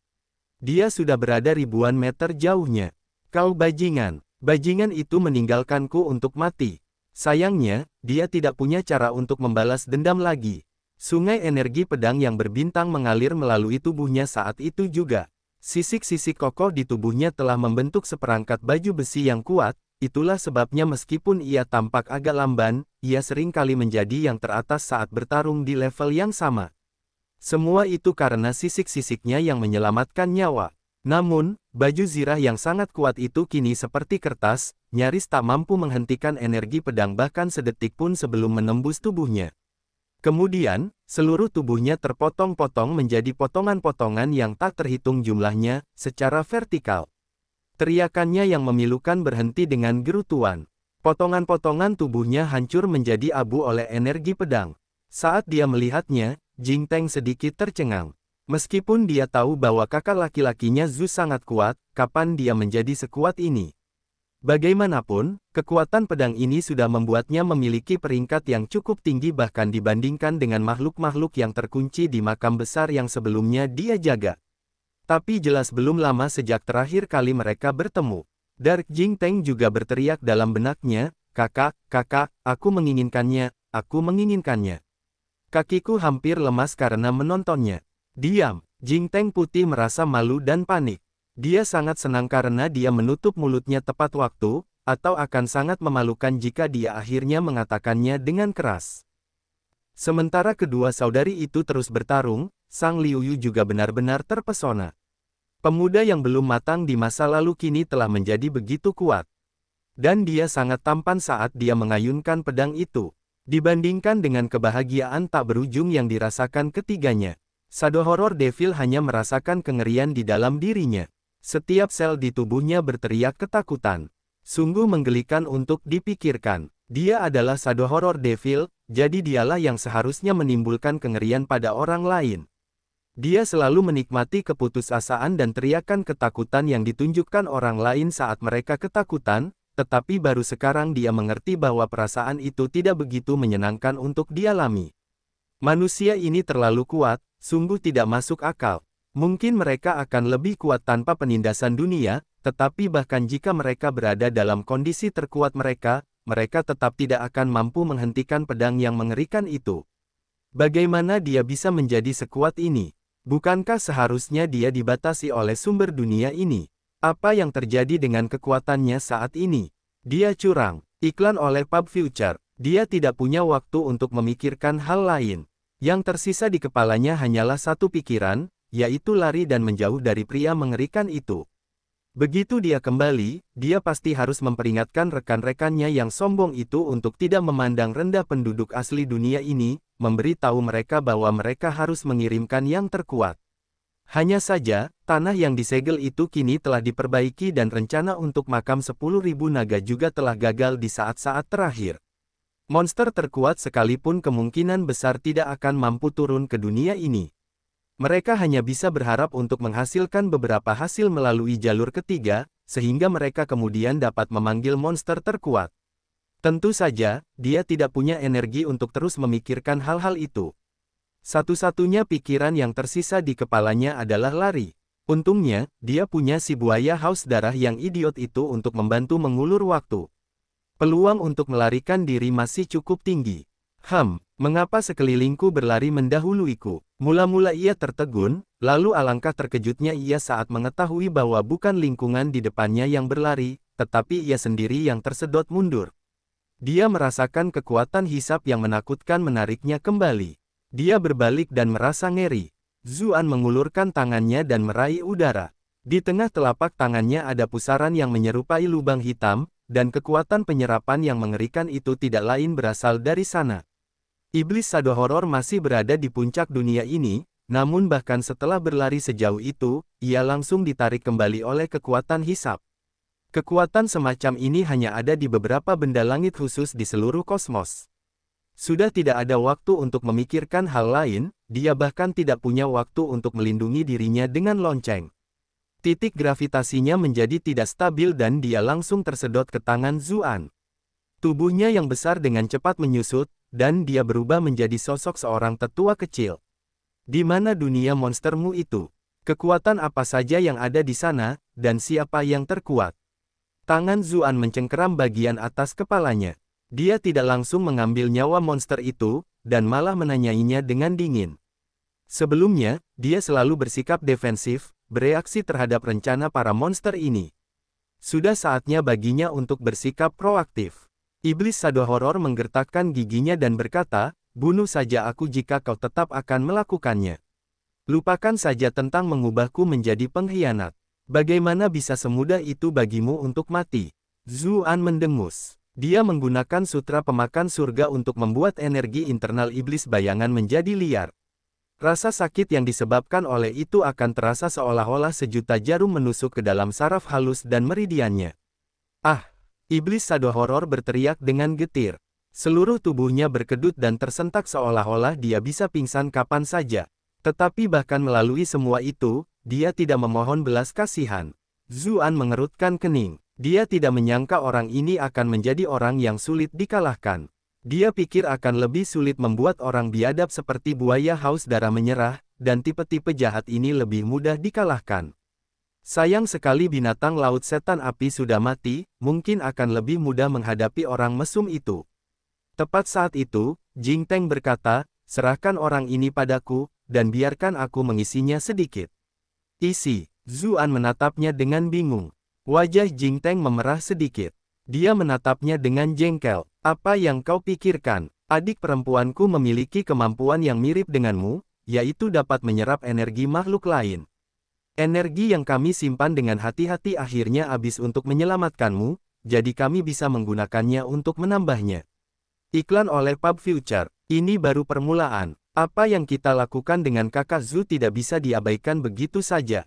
Dia sudah berada ribuan meter jauhnya. Kau bajingan, Bajingan itu meninggalkanku untuk mati. Sayangnya, dia tidak punya cara untuk membalas dendam lagi. Sungai energi pedang yang berbintang mengalir melalui tubuhnya saat itu juga. Sisik-sisik kokoh di tubuhnya telah membentuk seperangkat baju besi yang kuat, itulah sebabnya meskipun ia tampak agak lamban, ia sering kali menjadi yang teratas saat bertarung di level yang sama. Semua itu karena sisik-sisiknya yang menyelamatkan nyawa. Namun, baju zirah yang sangat kuat itu kini seperti kertas, nyaris tak mampu menghentikan energi pedang bahkan sedetik pun sebelum menembus tubuhnya. Kemudian, seluruh tubuhnya terpotong-potong menjadi potongan-potongan yang tak terhitung jumlahnya, secara vertikal. Teriakannya yang memilukan berhenti dengan gerutuan. Potongan-potongan tubuhnya hancur menjadi abu oleh energi pedang. Saat dia melihatnya, Jing Teng sedikit tercengang. Meskipun dia tahu bahwa kakak laki-lakinya Zhu sangat kuat, kapan dia menjadi sekuat ini? Bagaimanapun, kekuatan pedang ini sudah membuatnya memiliki peringkat yang cukup tinggi bahkan dibandingkan dengan makhluk-makhluk yang terkunci di makam besar yang sebelumnya dia jaga. Tapi jelas belum lama sejak terakhir kali mereka bertemu. Dark Jing Teng juga berteriak dalam benaknya, kakak, aku menginginkannya, aku menginginkannya. Kakiku hampir lemas karena menontonnya. Diam, Jing Teng putih merasa malu dan panik. Dia sangat senang karena dia menutup mulutnya tepat waktu, atau akan sangat memalukan jika dia akhirnya mengatakannya dengan keras. Sementara kedua saudari itu terus bertarung, Sang Liu Yu juga benar-benar terpesona. Pemuda yang belum matang di masa lalu kini telah menjadi begitu kuat. Dan dia sangat tampan saat dia mengayunkan pedang itu. Dibandingkan dengan kebahagiaan tak berujung yang dirasakan ketiganya. Shadow Horror Devil hanya merasakan kengerian di dalam dirinya. Setiap sel di tubuhnya berteriak ketakutan. Sungguh menggelikan untuk dipikirkan. Dia adalah Shadow Horror Devil, jadi dialah yang seharusnya menimbulkan kengerian pada orang lain. Dia selalu menikmati keputusasaan dan teriakan ketakutan yang ditunjukkan orang lain saat mereka ketakutan, tetapi baru sekarang dia mengerti bahwa perasaan itu tidak begitu menyenangkan untuk dialami. Manusia ini terlalu kuat, sungguh tidak masuk akal. Mungkin mereka akan lebih kuat tanpa penindasan dunia, tetapi bahkan jika mereka berada dalam kondisi terkuat mereka tetap tidak akan mampu menghentikan pedang yang mengerikan itu. Bagaimana dia bisa menjadi sekuat ini? Bukankah seharusnya dia dibatasi oleh sumber dunia ini? Apa yang terjadi dengan kekuatannya saat ini? Dia curang. Iklan oleh Pub Future. Dia tidak punya waktu untuk memikirkan hal lain. Yang tersisa di kepalanya hanyalah satu pikiran, yaitu lari dan menjauh dari pria mengerikan itu. Begitu dia kembali, dia pasti harus memperingatkan rekan-rekannya yang sombong itu untuk tidak memandang rendah penduduk asli dunia ini, memberitahu mereka bahwa mereka harus mengirimkan yang terkuat. Hanya saja, tanah yang disegel itu kini telah diperbaiki dan rencana untuk makam 10.000 naga juga telah gagal di saat-saat terakhir. Monster terkuat sekalipun kemungkinan besar tidak akan mampu turun ke dunia ini. Mereka hanya bisa berharap untuk menghasilkan beberapa hasil melalui jalur ketiga, sehingga mereka kemudian dapat memanggil monster terkuat. Tentu saja, dia tidak punya energi untuk terus memikirkan hal-hal itu. Satu-satunya pikiran yang tersisa di kepalanya adalah lari. Untungnya, dia punya si buaya haus darah yang idiot itu untuk membantu mengulur waktu. Peluang untuk melarikan diri masih cukup tinggi. Mengapa sekelilingku berlari mendahuluiku? Mula-mula ia tertegun, lalu alangkah terkejutnya ia saat mengetahui bahwa bukan lingkungan di depannya yang berlari, tetapi ia sendiri yang tersedot mundur. Dia merasakan kekuatan hisap yang menakutkan menariknya kembali. Dia berbalik dan merasa ngeri. Zuan mengulurkan tangannya dan meraih udara. Di tengah telapak tangannya ada pusaran yang menyerupai lubang hitam, dan kekuatan penyerapan yang mengerikan itu tidak lain berasal dari sana. Iblis Shadow Horror masih berada di puncak dunia ini, namun bahkan setelah berlari sejauh itu, ia langsung ditarik kembali oleh kekuatan hisap. Kekuatan semacam ini hanya ada di beberapa benda langit khusus di seluruh kosmos. Sudah tidak ada waktu untuk memikirkan hal lain, dia bahkan tidak punya waktu untuk melindungi dirinya dengan lonceng. Titik gravitasinya menjadi tidak stabil dan dia langsung tersedot ke tangan Zuan. Tubuhnya yang besar dengan cepat menyusut, dan dia berubah menjadi sosok seorang tetua kecil. Di mana dunia monstermu itu? Kekuatan apa saja yang ada di sana, dan siapa yang terkuat? Tangan Zuan mencengkeram bagian atas kepalanya. Dia tidak langsung mengambil nyawa monster itu, dan malah menanyainya dengan dingin. Sebelumnya, dia selalu bersikap defensif, bereaksi terhadap rencana para monster ini. Sudah saatnya baginya untuk bersikap proaktif. Iblis Shadow Horror menggertakkan giginya dan berkata, bunuh saja aku jika kau tetap akan melakukannya. Lupakan saja tentang mengubahku menjadi pengkhianat. Bagaimana bisa semudah itu bagimu untuk mati? Zuan mendengus. Dia menggunakan sutra pemakan surga untuk membuat energi internal iblis bayangan menjadi liar. Rasa sakit yang disebabkan oleh itu akan terasa seolah-olah sejuta jarum menusuk ke dalam saraf halus dan meridiannya. Ah! Iblis Shadow Horror berteriak dengan getir. Seluruh tubuhnya berkedut dan tersentak seolah-olah dia bisa pingsan kapan saja. Tetapi bahkan melalui semua itu, dia tidak memohon belas kasihan. Zuan mengerutkan kening. Dia tidak menyangka orang ini akan menjadi orang yang sulit dikalahkan. Dia pikir akan lebih sulit membuat orang biadab seperti buaya haus darah menyerah, dan tipe-tipe jahat ini lebih mudah dikalahkan. Sayang sekali binatang laut setan api sudah mati, mungkin akan lebih mudah menghadapi orang mesum itu. Tepat saat itu, Jing Teng berkata, serahkan orang ini padaku, dan biarkan aku mengisinya sedikit. Isi. Zuan menatapnya dengan bingung. Wajah Jing Teng memerah sedikit. Dia menatapnya dengan jengkel. Apa yang kau pikirkan? Adik perempuanku memiliki kemampuan yang mirip denganmu, yaitu dapat menyerap energi makhluk lain. Energi yang kami simpan dengan hati-hati akhirnya habis untuk menyelamatkanmu, jadi kami bisa menggunakannya untuk menambahnya. Iklan oleh Pub Future. Ini baru permulaan. Apa yang kita lakukan dengan kakak Zhu tidak bisa diabaikan begitu saja.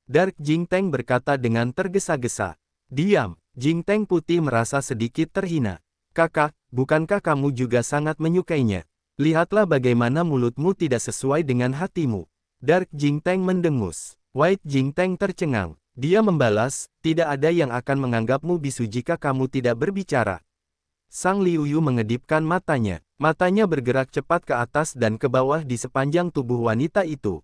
Dark Jing Teng berkata dengan tergesa-gesa. Diam. Jing Teng putih merasa sedikit terhina. Kakak, bukankah kamu juga sangat menyukainya? Lihatlah bagaimana mulutmu tidak sesuai dengan hatimu. Dark Jing Teng mendengus. White Jing Teng tercengang. Dia membalas, tidak ada yang akan menganggapmu bisu jika kamu tidak berbicara. Sang Liuyu mengedipkan matanya. Matanya bergerak cepat ke atas dan ke bawah di sepanjang tubuh wanita itu.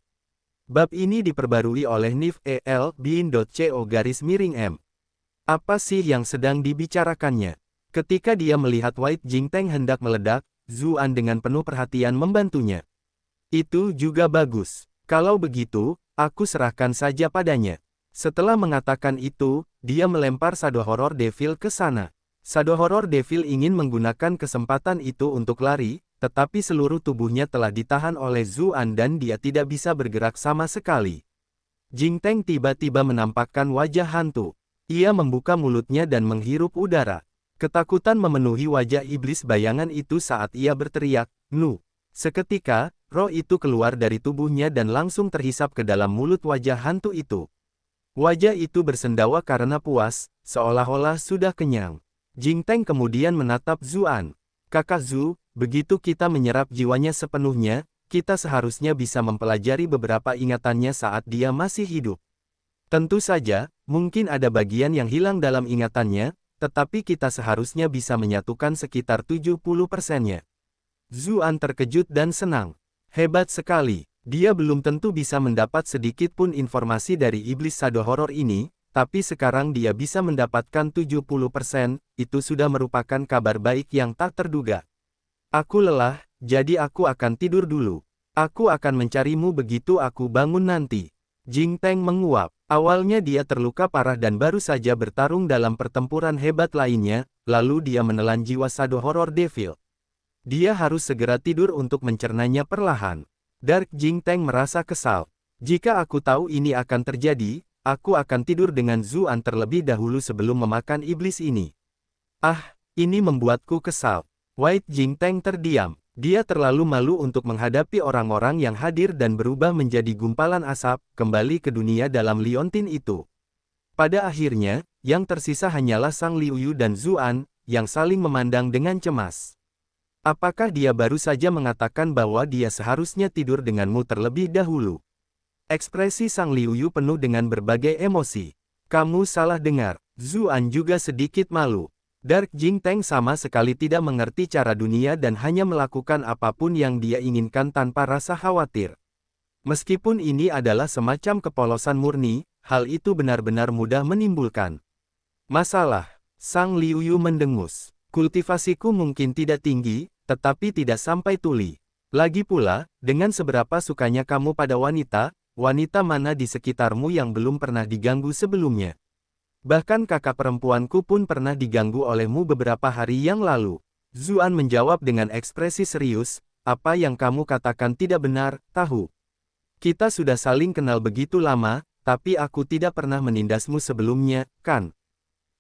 Bab ini diperbarui oleh nif.el.bin.co_m. Apa sih yang sedang dibicarakannya? Ketika dia melihat White Jing Teng hendak meledak, Zuan dengan penuh perhatian membantunya. Itu juga bagus. Kalau begitu, aku serahkan saja padanya. Setelah mengatakan itu, dia melempar Shadow Horror Devil ke sana. Shadow Horror Devil ingin menggunakan kesempatan itu untuk lari, tetapi seluruh tubuhnya telah ditahan oleh Zuan dan dia tidak bisa bergerak sama sekali. Jing Teng tiba-tiba menampakkan wajah hantu. Ia membuka mulutnya dan menghirup udara. Ketakutan memenuhi wajah iblis bayangan itu saat ia berteriak, "Nu!" Seketika, roh itu keluar dari tubuhnya dan langsung terhisap ke dalam mulut wajah hantu itu. Wajah itu bersendawa karena puas, seolah-olah sudah kenyang. Jing Teng kemudian menatap Zuan. Kakak Zhu, begitu kita menyerap jiwanya sepenuhnya, kita seharusnya bisa mempelajari beberapa ingatannya saat dia masih hidup. Tentu saja, mungkin ada bagian yang hilang dalam ingatannya, tetapi kita seharusnya bisa menyatukan sekitar 70%-nya. Zuan terkejut dan senang. Hebat sekali. Dia belum tentu bisa mendapat sedikit pun informasi dari iblis Shadow Horror ini, tapi sekarang dia bisa mendapatkan 70%, itu sudah merupakan kabar baik yang tak terduga. Aku lelah, jadi aku akan tidur dulu. Aku akan mencarimu begitu aku bangun nanti. Jing Teng menguap. Awalnya dia terluka parah dan baru saja bertarung dalam pertempuran hebat lainnya, lalu dia menelan jiwa Shadow Horror Devil. Dia harus segera tidur untuk mencernanya perlahan. Dark Jing Teng merasa kesal. Jika aku tahu ini akan terjadi, aku akan tidur dengan Zuan terlebih dahulu sebelum memakan iblis ini. Ah, ini membuatku kesal. White Jing Teng terdiam. Dia terlalu malu untuk menghadapi orang-orang yang hadir dan berubah menjadi gumpalan asap, kembali ke dunia dalam liontin itu. Pada akhirnya, yang tersisa hanyalah Sang Liuyu dan Zuan, yang saling memandang dengan cemas. Apakah dia baru saja mengatakan bahwa dia seharusnya tidur denganmu terlebih dahulu? Ekspresi Sang Liuyu penuh dengan berbagai emosi. Kamu salah dengar. Zuan juga sedikit malu. Dark Jing Teng sama sekali tidak mengerti cara dunia dan hanya melakukan apapun yang dia inginkan tanpa rasa khawatir. Meskipun ini adalah semacam kepolosan murni, hal itu benar-benar mudah menimbulkan Masalah. Sang Liuyu mendengus. Kultivasiku mungkin tidak tinggi, tetapi tidak sampai tuli. Lagi pula, dengan seberapa sukanya kamu pada wanita, wanita mana di sekitarmu yang belum pernah diganggu sebelumnya? Bahkan kakak perempuanku pun pernah diganggu olehmu beberapa hari yang lalu. Zuan menjawab dengan ekspresi serius, apa yang kamu katakan tidak benar, tahu. Kita sudah saling kenal begitu lama, tapi aku tidak pernah menindasmu sebelumnya, kan?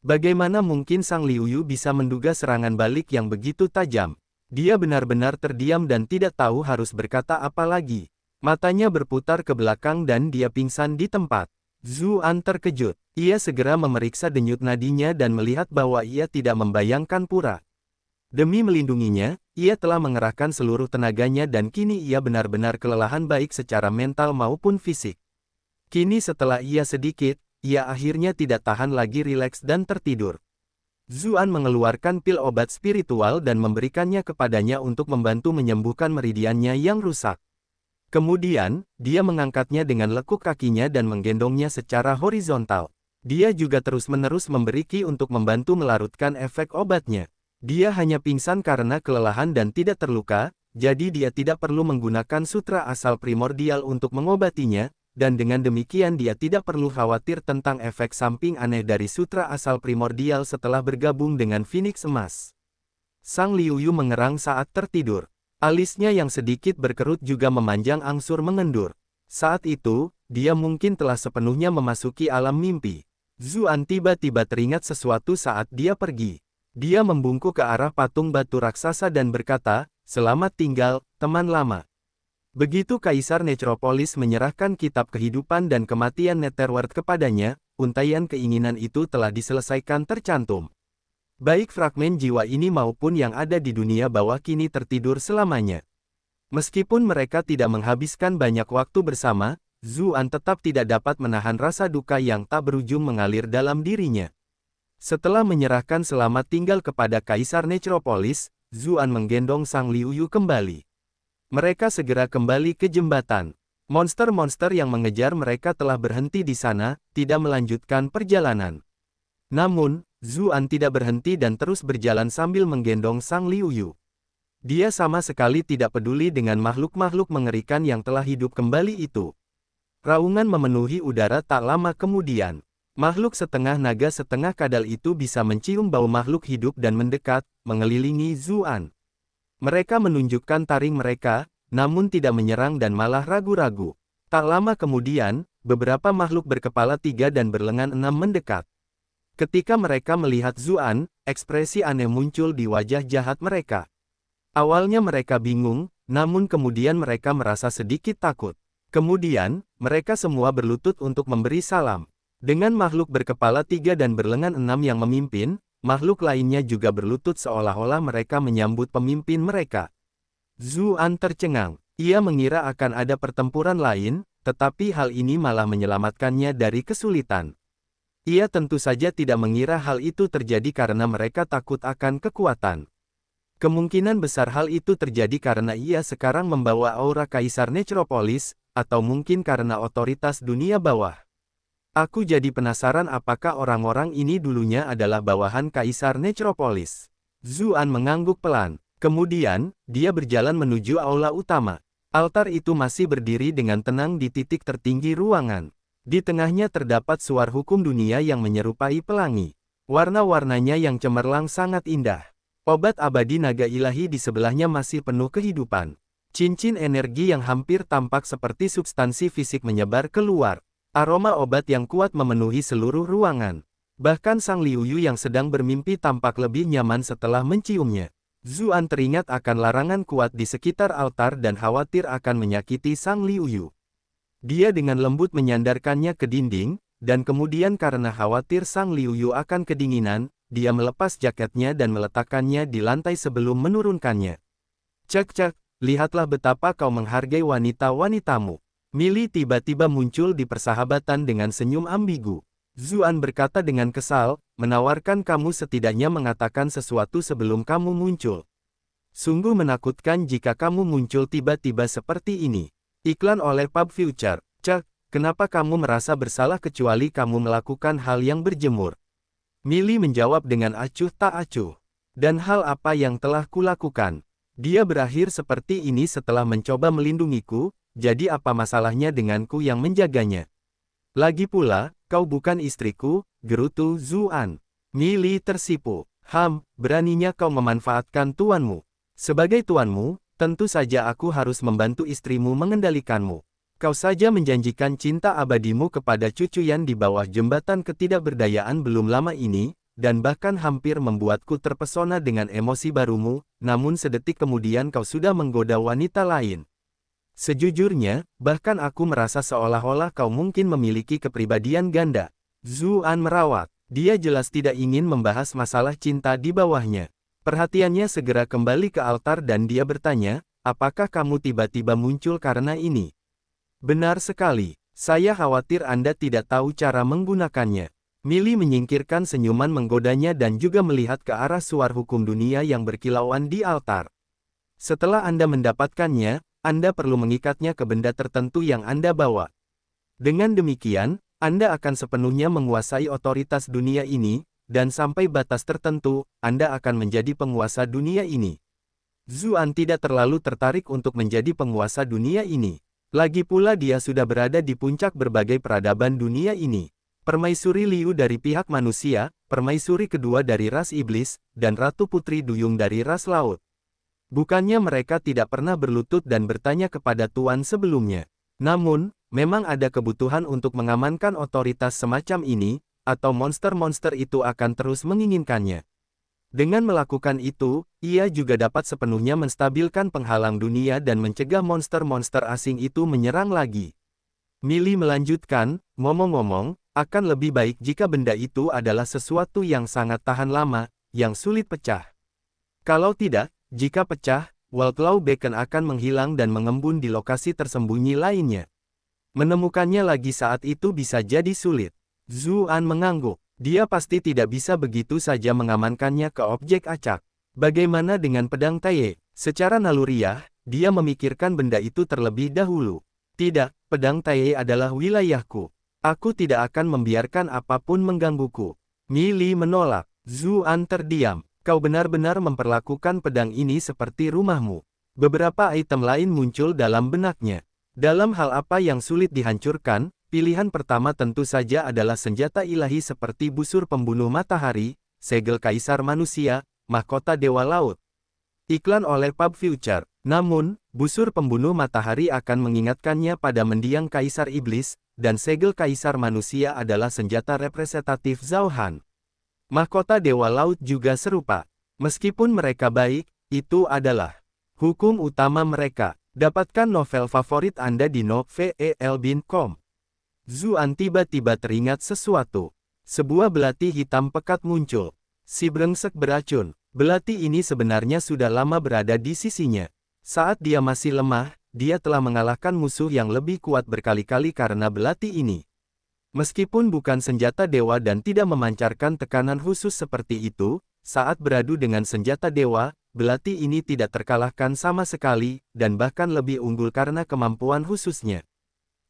Bagaimana mungkin Sang Liuyu bisa menduga serangan balik yang begitu tajam? Dia benar-benar terdiam dan tidak tahu harus berkata apa lagi. Matanya berputar ke belakang dan dia pingsan di tempat. Zuan terkejut. Ia segera memeriksa denyut nadinya dan melihat bahwa ia tidak membayangkan pura. Demi melindunginya, ia telah mengerahkan seluruh tenaganya dan kini ia benar-benar kelelahan baik secara mental maupun fisik. Kini setelah ia sedikit, ia akhirnya tidak tahan lagi rileks dan tertidur. Zuan mengeluarkan pil obat spiritual dan memberikannya kepadanya untuk membantu menyembuhkan meridiannya yang rusak. Kemudian, dia mengangkatnya dengan lekuk kakinya dan menggendongnya secara horizontal. Dia juga terus-menerus memberi ki untuk membantu melarutkan efek obatnya. Dia hanya pingsan karena kelelahan dan tidak terluka, jadi dia tidak perlu menggunakan sutra asal primordial untuk mengobatinya, dan dengan demikian dia tidak perlu khawatir tentang efek samping aneh dari sutra asal primordial setelah bergabung dengan Phoenix Emas. Sang Liuyu mengerang saat tertidur. Alisnya yang sedikit berkerut juga memanjang angsur mengendur. Saat itu, dia mungkin telah sepenuhnya memasuki alam mimpi. Zuan tiba-tiba teringat sesuatu saat dia pergi. Dia membungkuk ke arah patung batu raksasa dan berkata, "Selamat tinggal, teman lama." Begitu Kaisar Necropolis menyerahkan kitab kehidupan dan kematian Netherworld kepadanya, untaian keinginan itu telah diselesaikan tercantum. Baik fragmen jiwa ini maupun yang ada di dunia bawah kini tertidur selamanya. Meskipun mereka tidak menghabiskan banyak waktu bersama, Zuan tetap tidak dapat menahan rasa duka yang tak berujung mengalir dalam dirinya. Setelah menyerahkan selamat tinggal kepada Kaisar Necropolis, Zuan menggendong Sang Liuyu kembali. Mereka segera kembali ke jembatan. Monster-monster yang mengejar mereka telah berhenti di sana, tidak melanjutkan perjalanan. Namun, Zuan tidak berhenti dan terus berjalan sambil menggendong Sang Liuyu. Dia sama sekali tidak peduli dengan makhluk-makhluk mengerikan yang telah hidup kembali itu. Raungan memenuhi udara tak lama kemudian. Makhluk setengah naga setengah kadal itu bisa mencium bau makhluk hidup dan mendekat, mengelilingi Zuan. Mereka menunjukkan taring mereka, namun tidak menyerang dan malah ragu-ragu. Tak lama kemudian, beberapa makhluk berkepala 3 dan berlengan 6 mendekat. Ketika mereka melihat Zuan, ekspresi aneh muncul di wajah jahat mereka. Awalnya mereka bingung, namun kemudian mereka merasa sedikit takut. Kemudian, mereka semua berlutut untuk memberi salam. Dengan makhluk berkepala 3 dan berlengan 6 yang memimpin, makhluk lainnya juga berlutut seolah-olah mereka menyambut pemimpin mereka. Zuan tercengang. Ia mengira akan ada pertempuran lain, tetapi hal ini malah menyelamatkannya dari kesulitan. Ia tentu saja tidak mengira hal itu terjadi karena mereka takut akan kekuatan. Kemungkinan besar hal itu terjadi karena ia sekarang membawa aura Kaisar Necropolis, atau mungkin karena otoritas dunia bawah. Aku jadi penasaran apakah orang-orang ini dulunya adalah bawahan Kaisar Necropolis. Zuan mengangguk pelan. Kemudian, dia berjalan menuju aula utama. Altar itu masih berdiri dengan tenang di titik tertinggi ruangan. Di tengahnya terdapat suar hukum dunia yang menyerupai pelangi. Warna-warnanya yang cemerlang sangat indah. Obat abadi naga ilahi di sebelahnya masih penuh kehidupan. Cincin energi yang hampir tampak seperti substansi fisik menyebar keluar. Aroma obat yang kuat memenuhi seluruh ruangan. Bahkan Sang Liuyu yang sedang bermimpi tampak lebih nyaman setelah menciumnya. Zuan teringat akan larangan kuat di sekitar altar dan khawatir akan menyakiti Sang Liuyu. Dia dengan lembut menyandarkannya ke dinding, dan kemudian karena khawatir Sang Liuyu akan kedinginan, dia melepas jaketnya dan meletakkannya di lantai sebelum menurunkannya. "Cek, lihatlah betapa kau menghargai wanita-wanitamu." Mili tiba-tiba muncul di persahabatan dengan senyum ambigu. Zuan berkata dengan kesal, menawarkan kamu setidaknya mengatakan sesuatu sebelum kamu muncul. Sungguh menakutkan jika kamu muncul tiba-tiba seperti ini. Iklan oleh Pub Future. Cek, kenapa kamu merasa bersalah kecuali kamu melakukan hal yang berjemur? Millie menjawab dengan acuh tak acuh. Dan hal apa yang telah kulakukan? Dia berakhir seperti ini setelah mencoba melindungiku, jadi apa masalahnya denganku yang menjaganya? Lagi pula, kau bukan istriku, gerutu Zuan. Millie tersipu. Beraninya kau memanfaatkan tuanmu. Sebagai tuanmu, tentu saja aku harus membantu istrimu mengendalikanmu. Kau saja menjanjikan cinta abadimu kepada cucuyan di bawah jembatan ketidakberdayaan belum lama ini, dan bahkan hampir membuatku terpesona dengan emosi barumu, namun sedetik kemudian kau sudah menggoda wanita lain. Sejujurnya, bahkan aku merasa seolah-olah kau mungkin memiliki kepribadian ganda. Zuan merawat. Dia jelas tidak ingin membahas masalah cinta di bawahnya. Perhatiannya segera kembali ke altar dan dia bertanya, apakah kamu tiba-tiba muncul karena ini? Benar sekali, saya khawatir Anda tidak tahu cara menggunakannya. Millie menyingkirkan senyuman menggodanya dan juga melihat ke arah suar hukum dunia yang berkilauan di altar. Setelah Anda mendapatkannya, Anda perlu mengikatnya ke benda tertentu yang Anda bawa. Dengan demikian, Anda akan sepenuhnya menguasai otoritas dunia ini, dan sampai batas tertentu, Anda akan menjadi penguasa dunia ini. Zuan tidak terlalu tertarik untuk menjadi penguasa dunia ini. Lagi pula dia sudah berada di puncak berbagai peradaban dunia ini. Permaisuri Liu dari pihak manusia, permaisuri kedua dari ras iblis, dan Ratu Putri Duyung dari ras laut. Bukannya mereka tidak pernah berlutut dan bertanya kepada Tuan sebelumnya. Namun, memang ada kebutuhan untuk mengamankan otoritas semacam ini, atau monster-monster itu akan terus menginginkannya. Dengan melakukan itu, ia juga dapat sepenuhnya menstabilkan penghalang dunia dan mencegah monster-monster asing itu menyerang lagi. Millie melanjutkan, ngomong-ngomong, akan lebih baik jika benda itu adalah sesuatu yang sangat tahan lama, yang sulit pecah. Kalau tidak, jika pecah, Wildclaw Beacon akan menghilang dan mengembun di lokasi tersembunyi lainnya. Menemukannya lagi saat itu bisa jadi sulit. Zuan mengangguk. Dia pasti tidak bisa begitu saja mengamankannya ke objek acak. Bagaimana dengan pedang Taye? Secara naluriah, dia memikirkan benda itu terlebih dahulu. Tidak, pedang Taye adalah wilayahku. Aku tidak akan membiarkan apapun menggangguku. Millie menolak. Zuan terdiam. Kau benar-benar memperlakukan pedang ini seperti rumahmu. Beberapa item lain muncul dalam benaknya. Dalam hal apa yang sulit dihancurkan, pilihan pertama tentu saja adalah senjata ilahi seperti busur pembunuh matahari, segel kaisar manusia, mahkota dewa laut. Iklan oleh Pub Future. Namun, busur pembunuh matahari akan mengingatkannya pada mendiang kaisar iblis, dan segel kaisar manusia adalah senjata representatif Zauhan. Mahkota dewa laut juga serupa. Meskipun mereka baik, itu adalah hukum utama mereka. Dapatkan novel favorit Anda di novelbin.com. Zuan tiba-tiba teringat sesuatu. Sebuah belati hitam pekat muncul. Si brengsek beracun. Belati ini sebenarnya sudah lama berada di sisinya. Saat dia masih lemah, dia telah mengalahkan musuh yang lebih kuat berkali-kali karena belati ini. Meskipun bukan senjata dewa dan tidak memancarkan tekanan khusus seperti itu, saat beradu dengan senjata dewa, belati ini tidak terkalahkan sama sekali, dan bahkan lebih unggul karena kemampuan khususnya.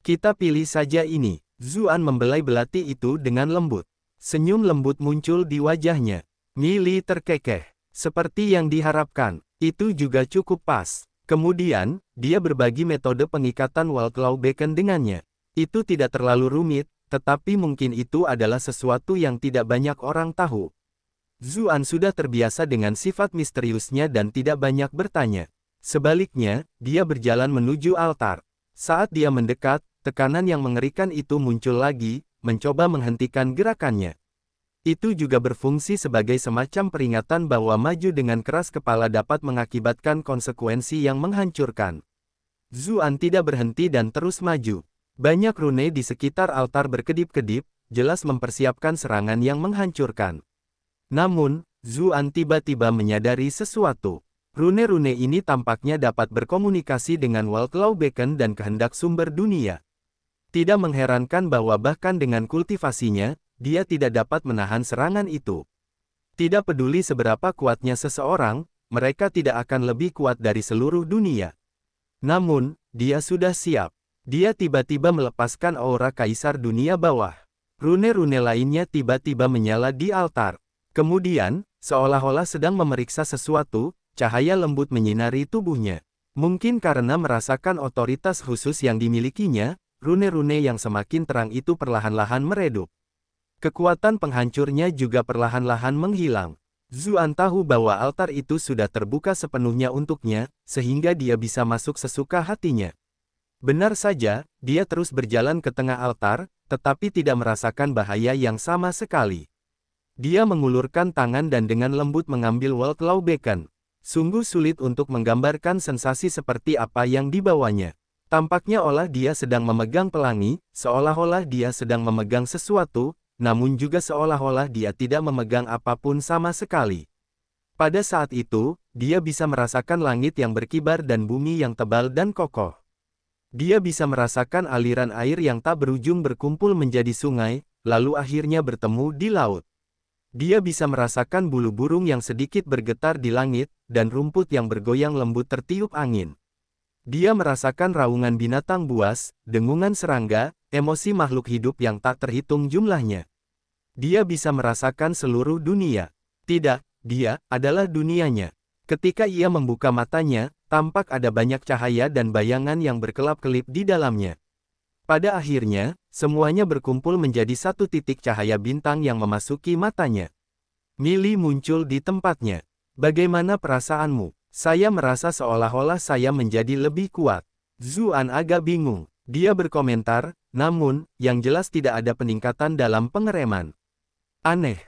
Kita pilih saja ini. Zuan membelai belati itu dengan lembut. Senyum lembut muncul di wajahnya. Millie terkekeh. Seperti yang diharapkan, itu juga cukup pas. Kemudian, dia berbagi metode pengikatan Wildclaw Beacon dengannya. Itu tidak terlalu rumit, tetapi mungkin itu adalah sesuatu yang tidak banyak orang tahu. Zuan sudah terbiasa dengan sifat misteriusnya dan tidak banyak bertanya. Sebaliknya, dia berjalan menuju altar. Saat dia mendekat, tekanan yang mengerikan itu muncul lagi, mencoba menghentikan gerakannya. Itu juga berfungsi sebagai semacam peringatan bahwa maju dengan keras kepala dapat mengakibatkan konsekuensi yang menghancurkan. Zuan tidak berhenti dan terus maju. Banyak rune di sekitar altar berkedip-kedip, jelas mempersiapkan serangan yang menghancurkan. Namun, Zuan tiba-tiba menyadari sesuatu. Rune-rune ini tampaknya dapat berkomunikasi dengan Wildclaw Beacon dan kehendak sumber dunia. Tidak mengherankan bahwa bahkan dengan kultivasinya, dia tidak dapat menahan serangan itu. Tidak peduli seberapa kuatnya seseorang, mereka tidak akan lebih kuat dari seluruh dunia. Namun, dia sudah siap. Dia tiba-tiba melepaskan aura kaisar dunia bawah. Rune-rune lainnya tiba-tiba menyala di altar. Kemudian, seolah-olah sedang memeriksa sesuatu, cahaya lembut menyinari tubuhnya. Mungkin karena merasakan otoritas khusus yang dimilikinya, rune-rune yang semakin terang itu perlahan-lahan meredup. Kekuatan penghancurnya juga perlahan-lahan menghilang. Zuan tahu bahwa altar itu sudah terbuka sepenuhnya untuknya, sehingga dia bisa masuk sesuka hatinya. Benar saja, dia terus berjalan ke tengah altar, tetapi tidak merasakan bahaya yang sama sekali. Dia mengulurkan tangan dan dengan lembut mengambil Worldlaw Beacon. Sungguh sulit untuk menggambarkan sensasi seperti apa yang dibawanya. Tampaknya olah dia sedang memegang pelangi, seolah-olah dia sedang memegang sesuatu, namun juga seolah-olah dia tidak memegang apapun sama sekali. Pada saat itu, dia bisa merasakan langit yang berkibar dan bumi yang tebal dan kokoh. Dia bisa merasakan aliran air yang tak berujung berkumpul menjadi sungai, lalu akhirnya bertemu di laut. Dia bisa merasakan bulu burung yang sedikit bergetar di langit, dan rumput yang bergoyang lembut tertiup angin. Dia merasakan raungan binatang buas, dengungan serangga, emosi makhluk hidup yang tak terhitung jumlahnya. Dia bisa merasakan seluruh dunia. Tidak, dia adalah dunianya. Ketika ia membuka matanya, tampak ada banyak cahaya dan bayangan yang berkelap-kelip di dalamnya. Pada akhirnya, semuanya berkumpul menjadi satu titik cahaya bintang yang memasuki matanya. Millie muncul di tempatnya. Bagaimana perasaanmu? Saya merasa seolah-olah saya menjadi lebih kuat. Zuan agak bingung. Dia berkomentar, namun, yang jelas tidak ada peningkatan dalam pengereman. Aneh.